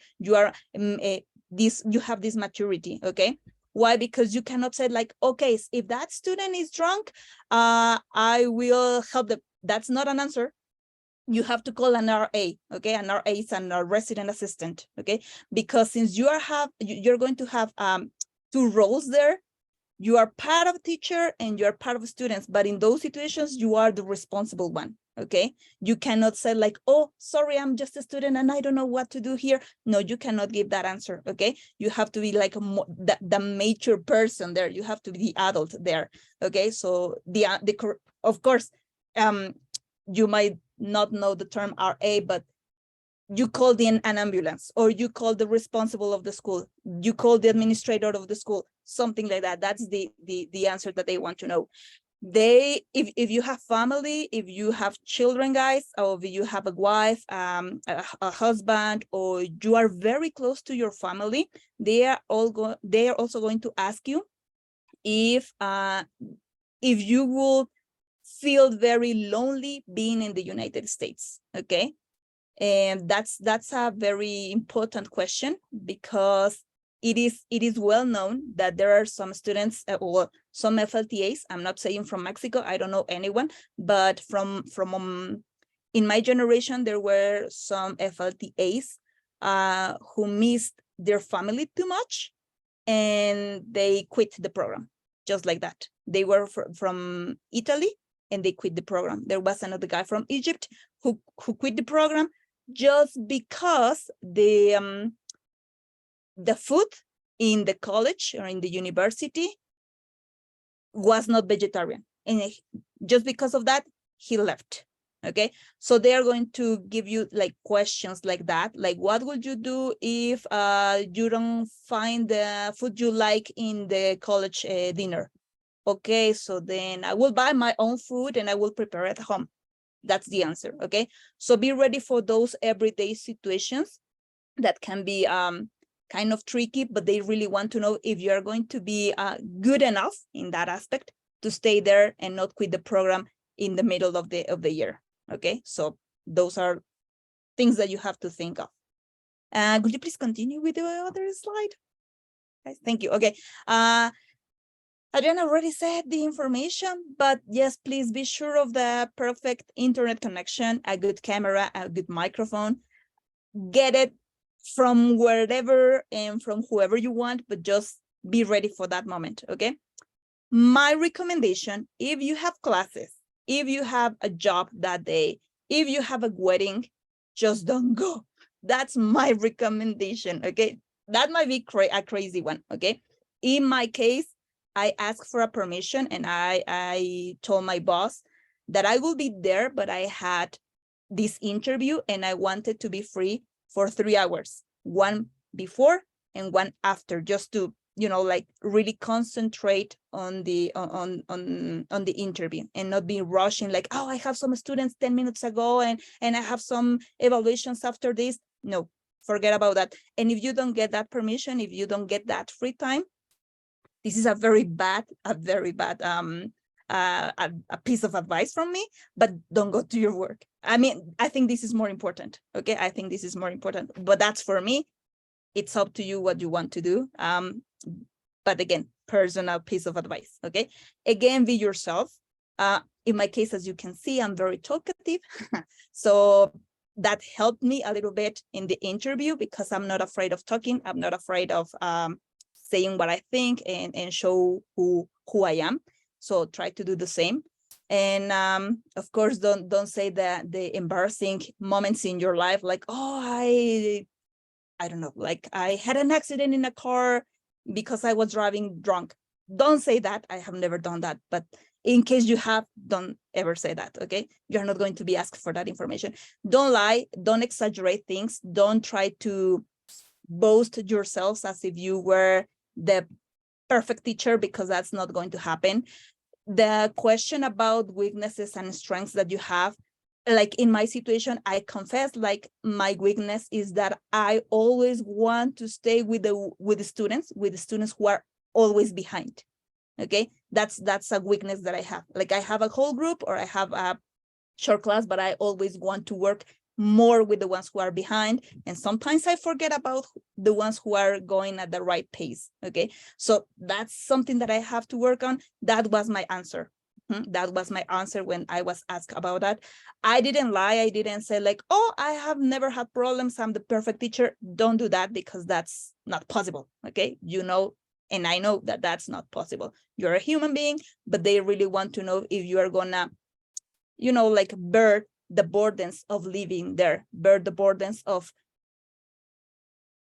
this maturity. Okay, why? Because you cannot say like, okay, if that student is drunk, I will help them. That's not an answer. You have to call an RA, okay? An RA is a resident assistant, okay? Because since you're going to have two roles there, you are part of teacher and you're part of students, but in those situations, you are the responsible one, okay? You cannot say like, oh, sorry, I'm just a student and I don't know what to do here. No, you cannot give that answer, okay? You have to be like the mature person there. You have to be the adult there, okay? So of course, you might not know the term RA, but you call an ambulance, or you call the responsible of the school, you call the administrator of the school, something like that. That's the answer that they want to know. If you have family, if you have children, guys, or if you have a wife, a husband, or you are very close to your family, they are also going to ask you if you will feel very lonely being in the United States, okay? And that's a very important question, because it is well known that there are some students or some FLTAs. I'm not saying from Mexico, I don't know anyone, but from in my generation, there were some FLTAs who missed their family too much, and they quit the program, just like that. They were from Italy, and they quit the program. There was another guy from Egypt who quit the program just because the food in the college or in the university was not vegetarian, and just because of that, he left. Okay, so they are going to give you like questions like that, like what would you do if you don't find the food you like in the college dinner? Okay, so then I will buy my own food and I will prepare at home. That's the answer. Okay, so be ready for those everyday situations that can be kind of tricky, but they really want to know if you are going to be good enough in that aspect to stay there and not quit the program in the middle of the year. Okay, so those are things that you have to think of. Could you please continue with the other slide? Thank you. Okay. Adriana already said the information, but yes, please be sure of the perfect internet connection, a good camera, a good microphone. Get it from wherever and from whoever you want, but just be ready for that moment, okay? My recommendation, if you have classes, if you have a job that day, if you have a wedding, just don't go. That's my recommendation, okay? That might be a crazy one, okay? In my case, I asked for a permission and I told my boss that I will be there, but I had this interview and I wanted to be free for 3 hours, one before and one after, just to, you know, like really concentrate on the interview and not be rushing like, oh, I have some students 10 minutes ago and I have some evaluations after this. No, forget about that. And if you don't get that permission, if you don't get that free time, this is a very bad a piece of advice from me, but don't go to your work. I mean, I think this is more important. Okay, I think this is more important, but that's for me. It's up to you what you want to do. But again, personal piece of advice. Okay, again, be yourself. In my case, as you can see, I'm very talkative, so that helped me a little bit in the interview because I'm not afraid of talking. I'm not afraid of saying what I think and show who I am. So try to do the same. And of course, don't say that the embarrassing moments in your life, like, oh, I don't know, like I had an accident in a car because I was driving drunk. Don't say that. I have never done that. But in case you have, don't ever say that, okay? You're not going to be asked for that information. Don't lie. Don't exaggerate things. Don't try to boast yourselves as if you were the perfect teacher, because that's not going to happen. The question about weaknesses and strengths that you have, like in my situation, I confess, like my weakness is that I always want to stay with the students who are always behind. Okay, that's a weakness that I have. Like I have a whole group or I have a short class, but I always want to work more with the ones who are behind. And sometimes I forget about the ones who are going at the right pace. Okay, so that's something that I have to work on. That was my answer. That was my answer when I was asked about that. I didn't lie. I didn't say like, oh, I have never had problems, I'm the perfect teacher. Don't do that, because that's not possible. Okay, you know, and I know that that's not possible. You're a human being, but they really want to know if you are gonna, you know, like bear the burdens of living there, bear the burdens of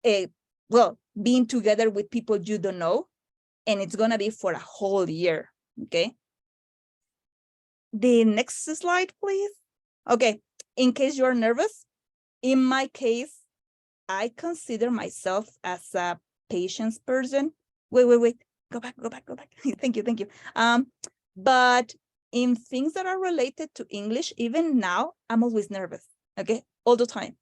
being together with people you don't know, and it's gonna be for a whole year. Okay, the next slide, please. Okay, in case you're nervous, in my case, I consider myself as a patience person. Wait, go back. Thank you. But in things that are related to English, even now, I'm always nervous, okay, all the time.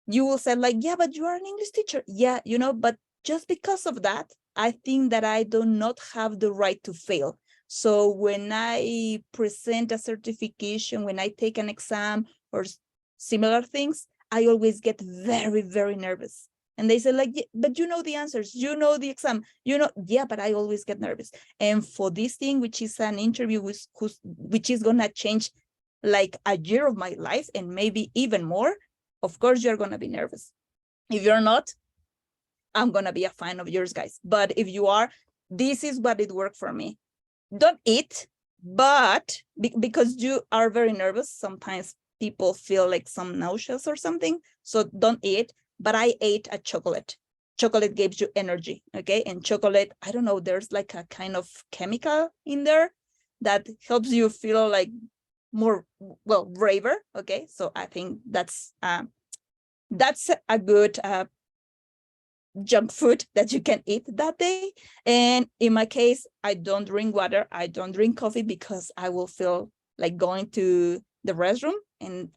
You will say like, yeah, but you are an English teacher. Yeah, you know, but just because of that, I think that I do not have the right to fail. So when I present a certification, when I take an exam or similar things, I always get very, very nervous. And they say like, yeah, but you know the answers, you know the exam, you know, yeah, but I always get nervous. And for this thing, which is an interview which is gonna change like a year of my life and maybe even more, of course you're gonna be nervous. If you're not, I'm gonna be a fan of yours, guys. But if you are, this is what it worked for me. Don't eat, but because you are very nervous, sometimes people feel like some nauseous or something. So don't eat, but I ate a chocolate. Chocolate gives you energy, okay? And chocolate, I don't know, there's like a kind of chemical in there that helps you feel like more, well, braver, okay? So I think that's a good junk food that you can eat that day. And in my case, I don't drink water, I don't drink coffee, because I will feel like going to the restroom, and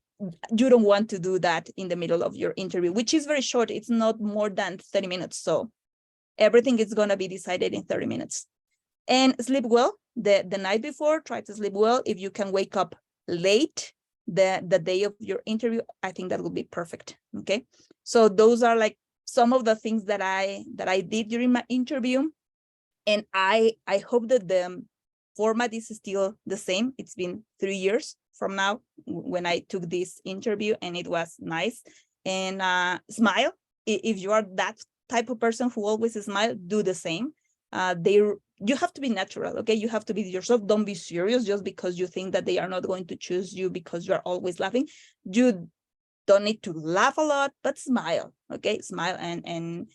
you don't want to do that in the middle of your interview, which is very short. It's not more than 30 minutes. So everything is going to be decided in 30 minutes. And sleep well the night before. Try to sleep well. If you can wake up late the day of your interview, I think that will be perfect. Okay, so those are like some of the things that I did during my interview. And I hope that the format is still the same. It's been 3 years from now when I took this interview, and it was nice. And smile. If you are that type of person who always smile, do the same. You have to be natural, okay? You have to be yourself. Don't be serious just because you think that they are not going to choose you because you are always laughing. You don't need to laugh a lot, but smile, okay? Smile, and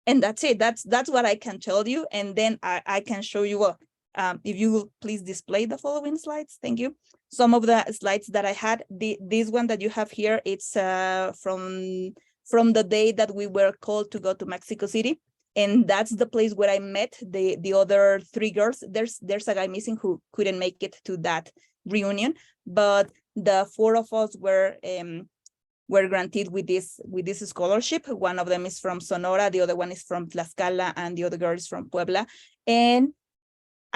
that's it. That's what I can tell you. And then I can show you, if you will please display the following slides. Thank you. Some of the slides that I had, this one that you have here, it's from the day that we were called to go to Mexico City. And that's the place where I met the other 3 girls. There's a guy missing who couldn't make it to that reunion, but the 4 of us were granted with this scholarship. One of them is from Sonora, the other one is from Tlaxcala, and the other girl is from Puebla. And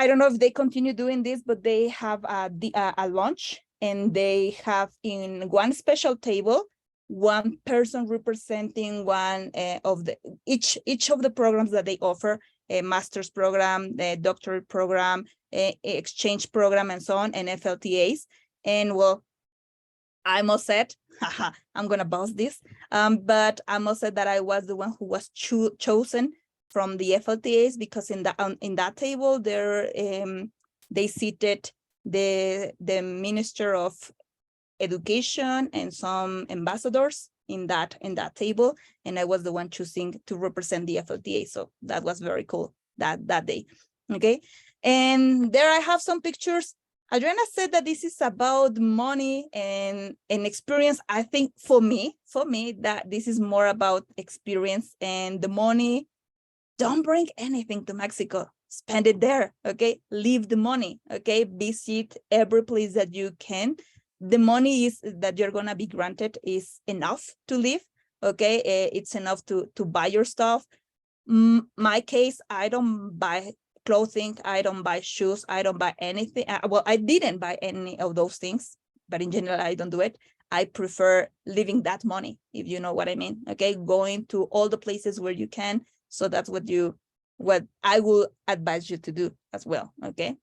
I don't know if they continue doing this, but they have a lunch, and they have in one special table one person representing one of the each of the programs that they offer: a master's program, a doctorate program, a exchange program, and so on, and FLTAs. And well, I must say, I'm gonna boast this, but I must say that I was the one who was chosen from the FLTAs, because in that table there they seated the Minister of Education and some ambassadors in that table, and I was the one choosing to represent the FLTA. So that was very cool that day. Okay, and there I have some pictures. Adriana said that this is about money and experience. I think for me that this is more about experience, and the money, don't bring anything to Mexico, spend it there. Okay, leave the money. Okay, visit every place that you can. The money is that you're gonna be granted is enough to live. Okay, it's enough to buy your stuff. My case, I don't buy clothing, I don't buy shoes, I don't buy anything. Well, I didn't buy any of those things, but in general, I don't do it. I prefer leaving that money, if you know what I mean. Okay, going to all the places where you can. So that's what I will advise you to do as well. Okay.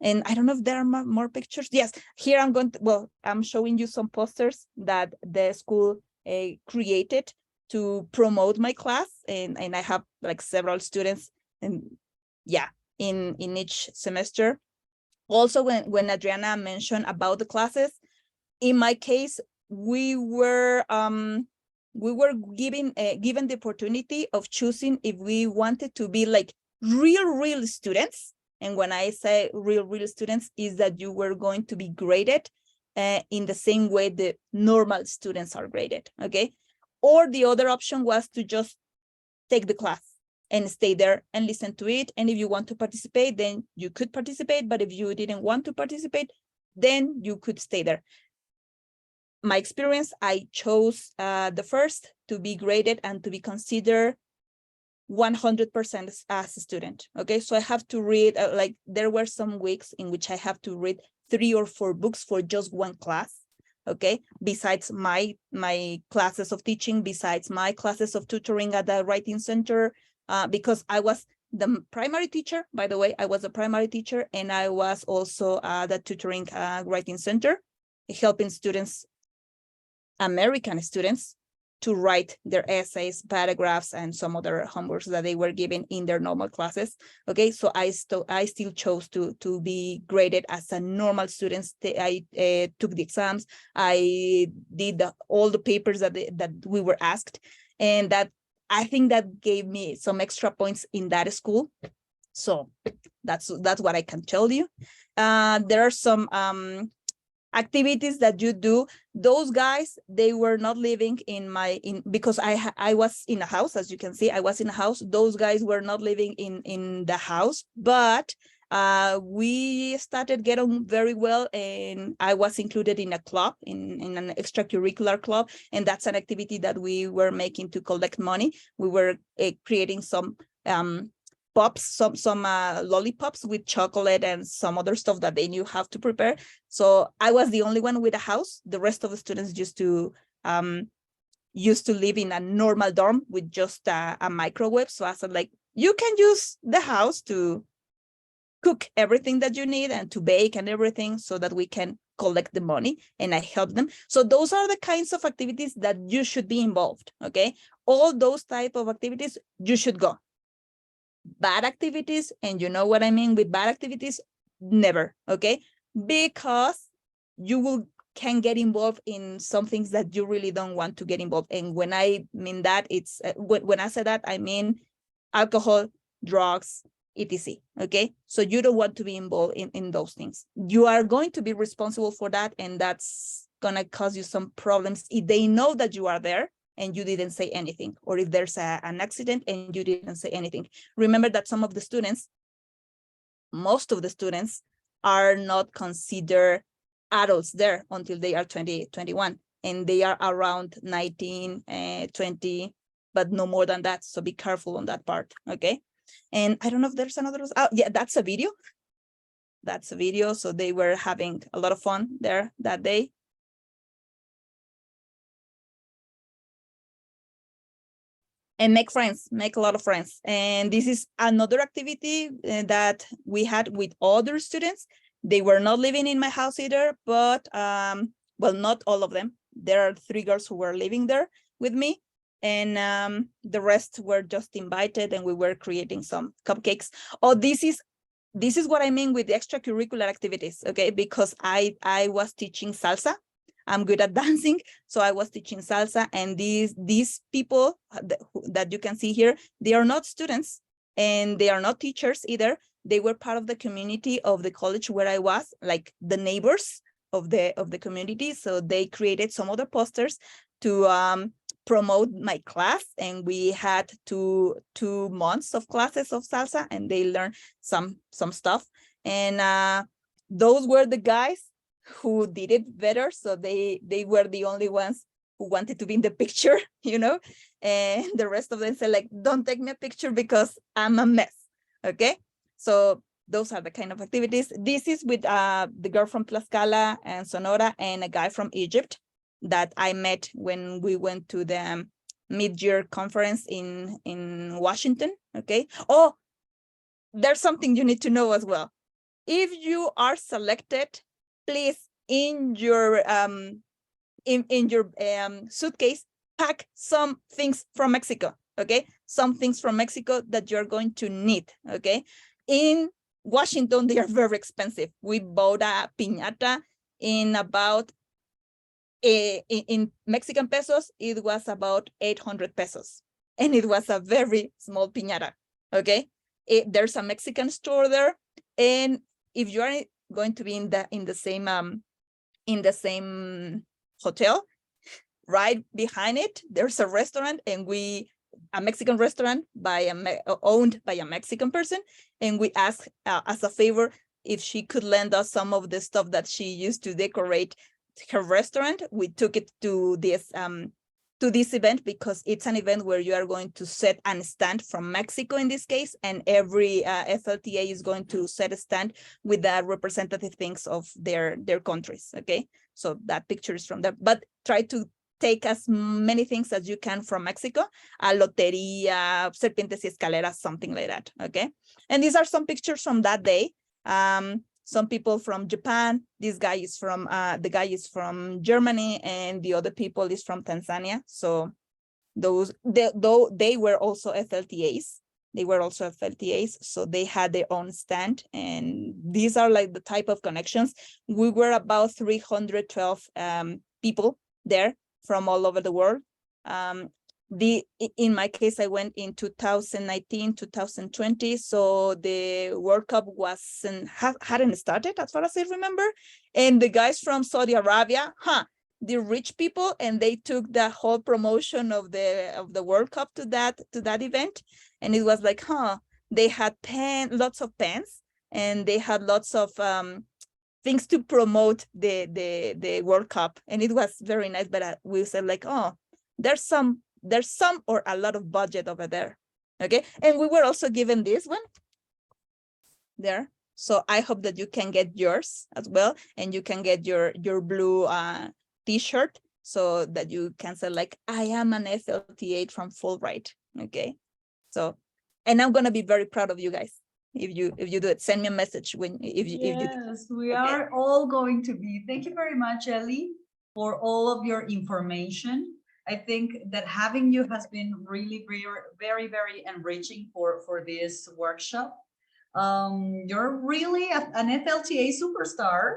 And I don't know if there are more pictures. Yes, here I'm going to, well, I'm showing you some posters that the school created to promote my class. And I have like several students, and yeah, in each semester. Also, when Adriana mentioned about the classes, in my case, we were given the opportunity of choosing if we wanted to be like real students. And when I say real students, is that you were going to be graded in the same way the normal students are graded. Okay, or the other option was to just take the class and stay there and listen to it. And if you want to participate, then you could participate. But if you didn't want to participate, then you could stay there. My experience, I chose the first, to be graded and to be considered 100% as a student. Okay, so I have to read, like there were some weeks in which I have to read 3 or 4 books for just one class. Okay, besides my classes of teaching, besides my classes of tutoring at the writing center, because I was the primary teacher. By the way, I was a primary teacher, and I was also the tutoring writing center, helping students, American students, to write their essays, paragraphs, and some other homeworks that they were given in their normal classes. Okay, so I still chose to be graded as a normal student. I took the exams. I did all the papers that we were asked, and that I think that gave me some extra points in that school. So that's what I can tell you. There are some activities that you do. Those guys, they were not living because I was in a house. As you can see, I was in a house. Those guys were not living in the house, but we started getting very well, and I was included in a club, in an extracurricular club, and that's an activity that we were making to collect money. We were creating some pops, some lollipops with chocolate and some other stuff that they knew how to prepare. So I was the only one with a house. The rest of the students used to live in a normal dorm with just a microwave. So I said, like, you can use the house to cook everything that you need and to bake and everything, so that we can collect the money, and I help them. So those are the kinds of activities that you should be involved. Okay, all those type of activities you should go. Bad activities, and you know what I mean with bad activities, never. Okay, because you can get involved in some things that you really don't want to get involved. And when I mean that, it's when I say that, I mean alcohol, drugs, etc. Okay, so you don't want to be involved in those things. You are going to be responsible for that, and that's gonna cause you some problems if they know that you are there and you didn't say anything, or if there's an accident and you didn't say anything. Remember that some of the students, most of the students, are not considered adults there until they are 20, 21, and they are around 19, 20, but no more than that. So be careful on that part, okay? And I don't know if there's another, oh yeah, that's a video. That's a video, so they were having a lot of fun there that day. And make friends, make a lot of friends. And this is another activity that we had with other students. They were not living in my house either, but well, not all of them. There are 3 girls who were living there with me. and the rest were just invited, and we were creating some cupcakes. Oh, this is what I mean with the extracurricular activities, okay? Because I was teaching salsa. I'm good at dancing, so I was teaching salsa, and these people that you can see here, they are not students and they are not teachers either. They were part of the community of the college where I was, like the neighbors of the community. So they created some other posters to promote my class, and we had two months of classes of salsa, and they learned some stuff. And those were the guys who did it better, so they were the only ones who wanted to be in the picture, you know, and the rest of them said, like, don't take me a picture because I'm a mess. Okay, so those are the kind of activities. This is with the girl from Tlaxcala and Sonora and a guy from Egypt that I met when we went to the mid-year conference in Washington. Okay. Oh, there's something you need to know as well. If you are selected, please in your suitcase pack some things from Mexico. Okay, some things from Mexico that you're going to need. Okay, in Washington they are very expensive. We bought a piñata in about in Mexican pesos, it was about 800 pesos, and it was a very small piñata. Okay, there's a Mexican store there, and if you are going to be in the same hotel, right behind it there's a restaurant, and a Mexican restaurant owned by a Mexican person, and we asked as a favor if she could lend us some of the stuff that she used to decorate her restaurant. We took it to this event because it's an event where you are going to set a stand from Mexico in this case, and every FLTA is going to set a stand with the representative things of their countries. Okay, so that picture is from there, but try to take as many things as you can from Mexico, a loteria, serpientes y escaleras, something like that. Okay, and these are some pictures from that day. Some people from Japan. This guy is from the guy is from Germany, and the other people is from Tanzania. So though they were also FLTAs. They were also FLTAs, so they had their own stand, and these are like the type of connections. We were about 312 people there from all over the world. In my case, I went in 2019, 2020, so the World Cup hadn't started as far as I remember. And the guys from Saudi Arabia, the rich people, and they took the whole promotion of the World Cup to that event. And it was like, they had lots of pens, and they had lots of things to promote the World Cup, and it was very nice. But we said like, there's some or a lot of budget over there. Okay, and we were also given this one there, so I hope that you can get yours as well, and you can get your blue t-shirt, so that you can say like, I am an FLTA from Fulbright. Okay, so, and I'm gonna be very proud of you guys if you do it. Send me a message if you do. Yes, we are all going to be. Thank you very much, Ellie, for all of your information. I think that having you has been really very, very enriching for this workshop. You're really an FLTA superstar,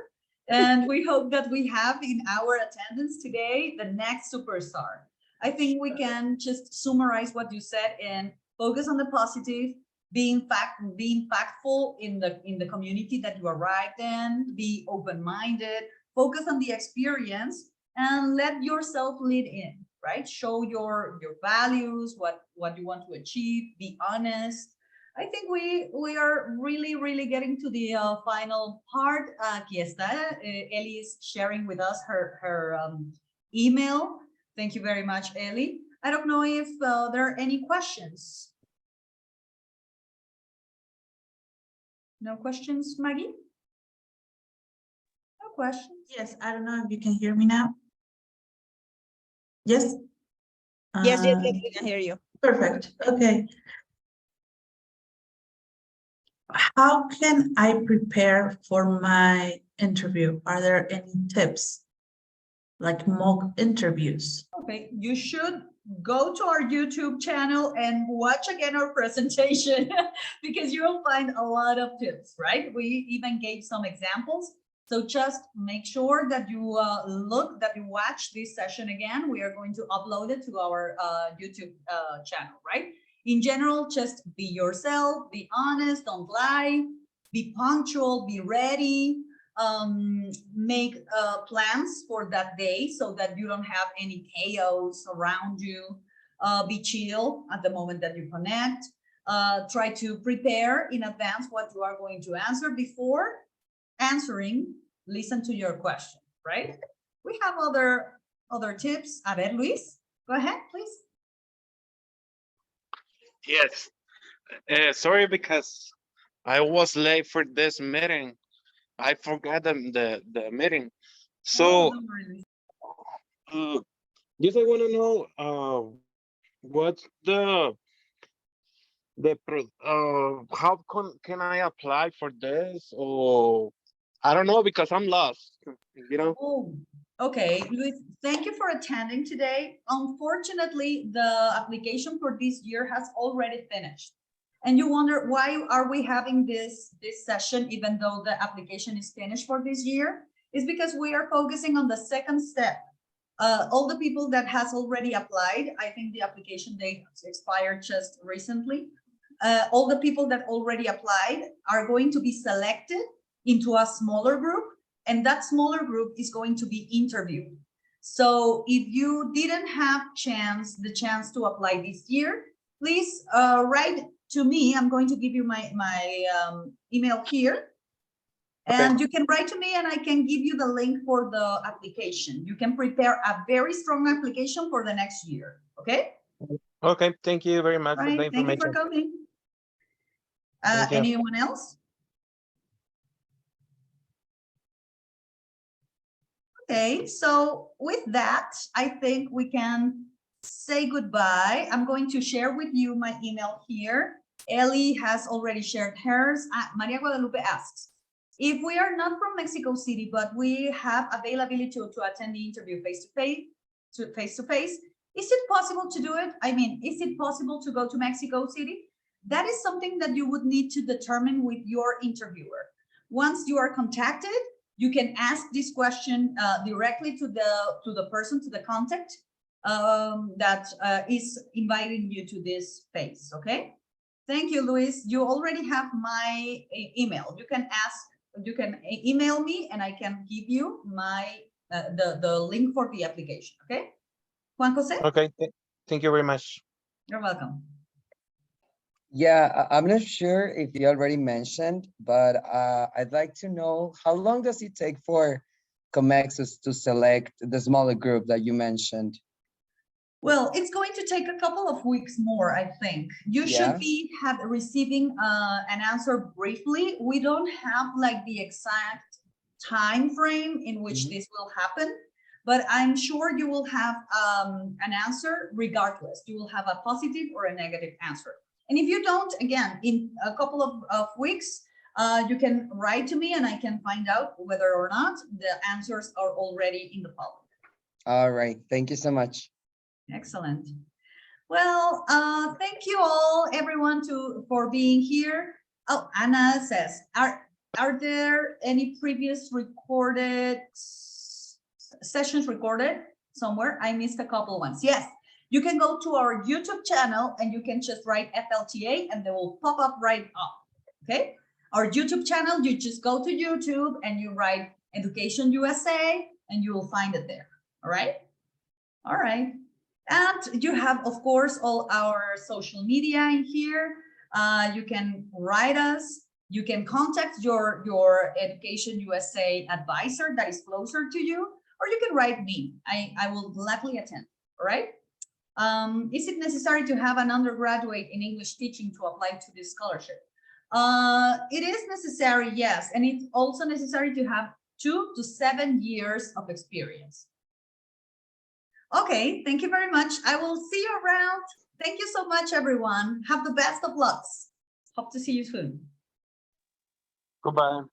and we hope that we have in our attendance today the next superstar. I think we can just summarize what you said and focus on the positive, being factful in the community that you arrived in, be open-minded, focus on the experience, and let yourself lead in, right? Show your values, what you want to achieve, be honest. I think we are really getting to the final part. Aquí está. Ellie is sharing with us her email. Thank you very much, Ellie. I don't know if there are any questions. No questions, Maggie? No questions. Yes, I don't know if you can hear me now. Yes? Yes, we can hear you. Perfect. Okay. How can I prepare for my interview? Are there any tips? Like mock interviews? Okay, you should go to our YouTube channel and watch again our presentation because you'll find a lot of tips, right? We even gave some examples. So just make sure that you watch this session again. We are going to upload it to our YouTube channel, right? In general, just be yourself, be honest, don't lie, be punctual, be ready, make plans for that day so that you don't have any chaos around you. Be chill at the moment that you connect. Try to prepare in advance what you are going to answer before answering. Listen to your question, right? We have other tips. A ver, Luis, go ahead, please. Yes. Sorry, because I was late for this meeting. I forgot the meeting. So, don't worry, Luis. yes, I want to know what's how can I apply for this, or I don't know because I'm lost, you know. Oh, okay, Luis, thank you for attending today. Unfortunately, the application for this year has already finished. And you wonder why are we having this session even though the application is finished for this year? It's because we are focusing on the second step. All the people that has already applied, I think the application date expired just recently. All the people that already applied are going to be selected into a smaller group, and that smaller group is going to be interviewed. So if you didn't have the chance to apply this year, please write to me. I'm going to give you my email here. And Okay. you can write to me and I can give you the link for the application. You can prepare a very strong application for the next year. Okay? Okay. Thank you very much for the Right. Thank you for information. coming. Thank you. Anyone else? Okay, so with that, I think we can say goodbye. I'm going to share with you my email here. Ellie has already shared hers. Maria Guadalupe asks, if we are not from Mexico City, but we have availability to attend the interview face-to-face, is it possible to do it? I mean, is it possible to go to Mexico City? That is something that you would need to determine with your interviewer. Once you are contacted, you can ask this question directly to the person, to the contact that is inviting you to this phase, okay? Thank you, Luis. You already have my email. You can email me and I can give you my the link for the application, okay? Juan Jose? Okay. Thank you very much. You're welcome. Yeah, I'm not sure if you already mentioned, but I'd like to know how long does it take for Comexus to select the smaller group that you mentioned? Well, it's going to take a couple of weeks more, I think. You should be receiving an answer briefly. We don't have like the exact time frame in which this will happen, but I'm sure you will have an answer regardless. You will have a positive or a negative answer. And if you don't, again, in a couple of weeks, you can write to me and I can find out whether or not the answers are already in the public. All right. Thank you so much. Excellent. Well, thank you all, everyone, for being here. Oh, Anna says, are there any previous recorded sessions recorded somewhere? I missed a couple ones. Yes. You can go to our YouTube channel and you can just write FLTA and they will pop up right up, okay? Our YouTube channel, you just go to YouTube and you write Education USA and you will find it there, all right? All right. And you have, of course, all our social media in here. You can write us. You can contact your Education USA advisor that is closer to you, or you can write me. I will gladly attend, all right? Is it necessary to have an undergraduate in English teaching to apply to this scholarship? It is necessary, yes. And it's also necessary to have 2 to 7 years of experience. Okay, thank you very much. I will see you around. Thank you so much, everyone. Have the best of lucks. Hope to see you soon. Goodbye.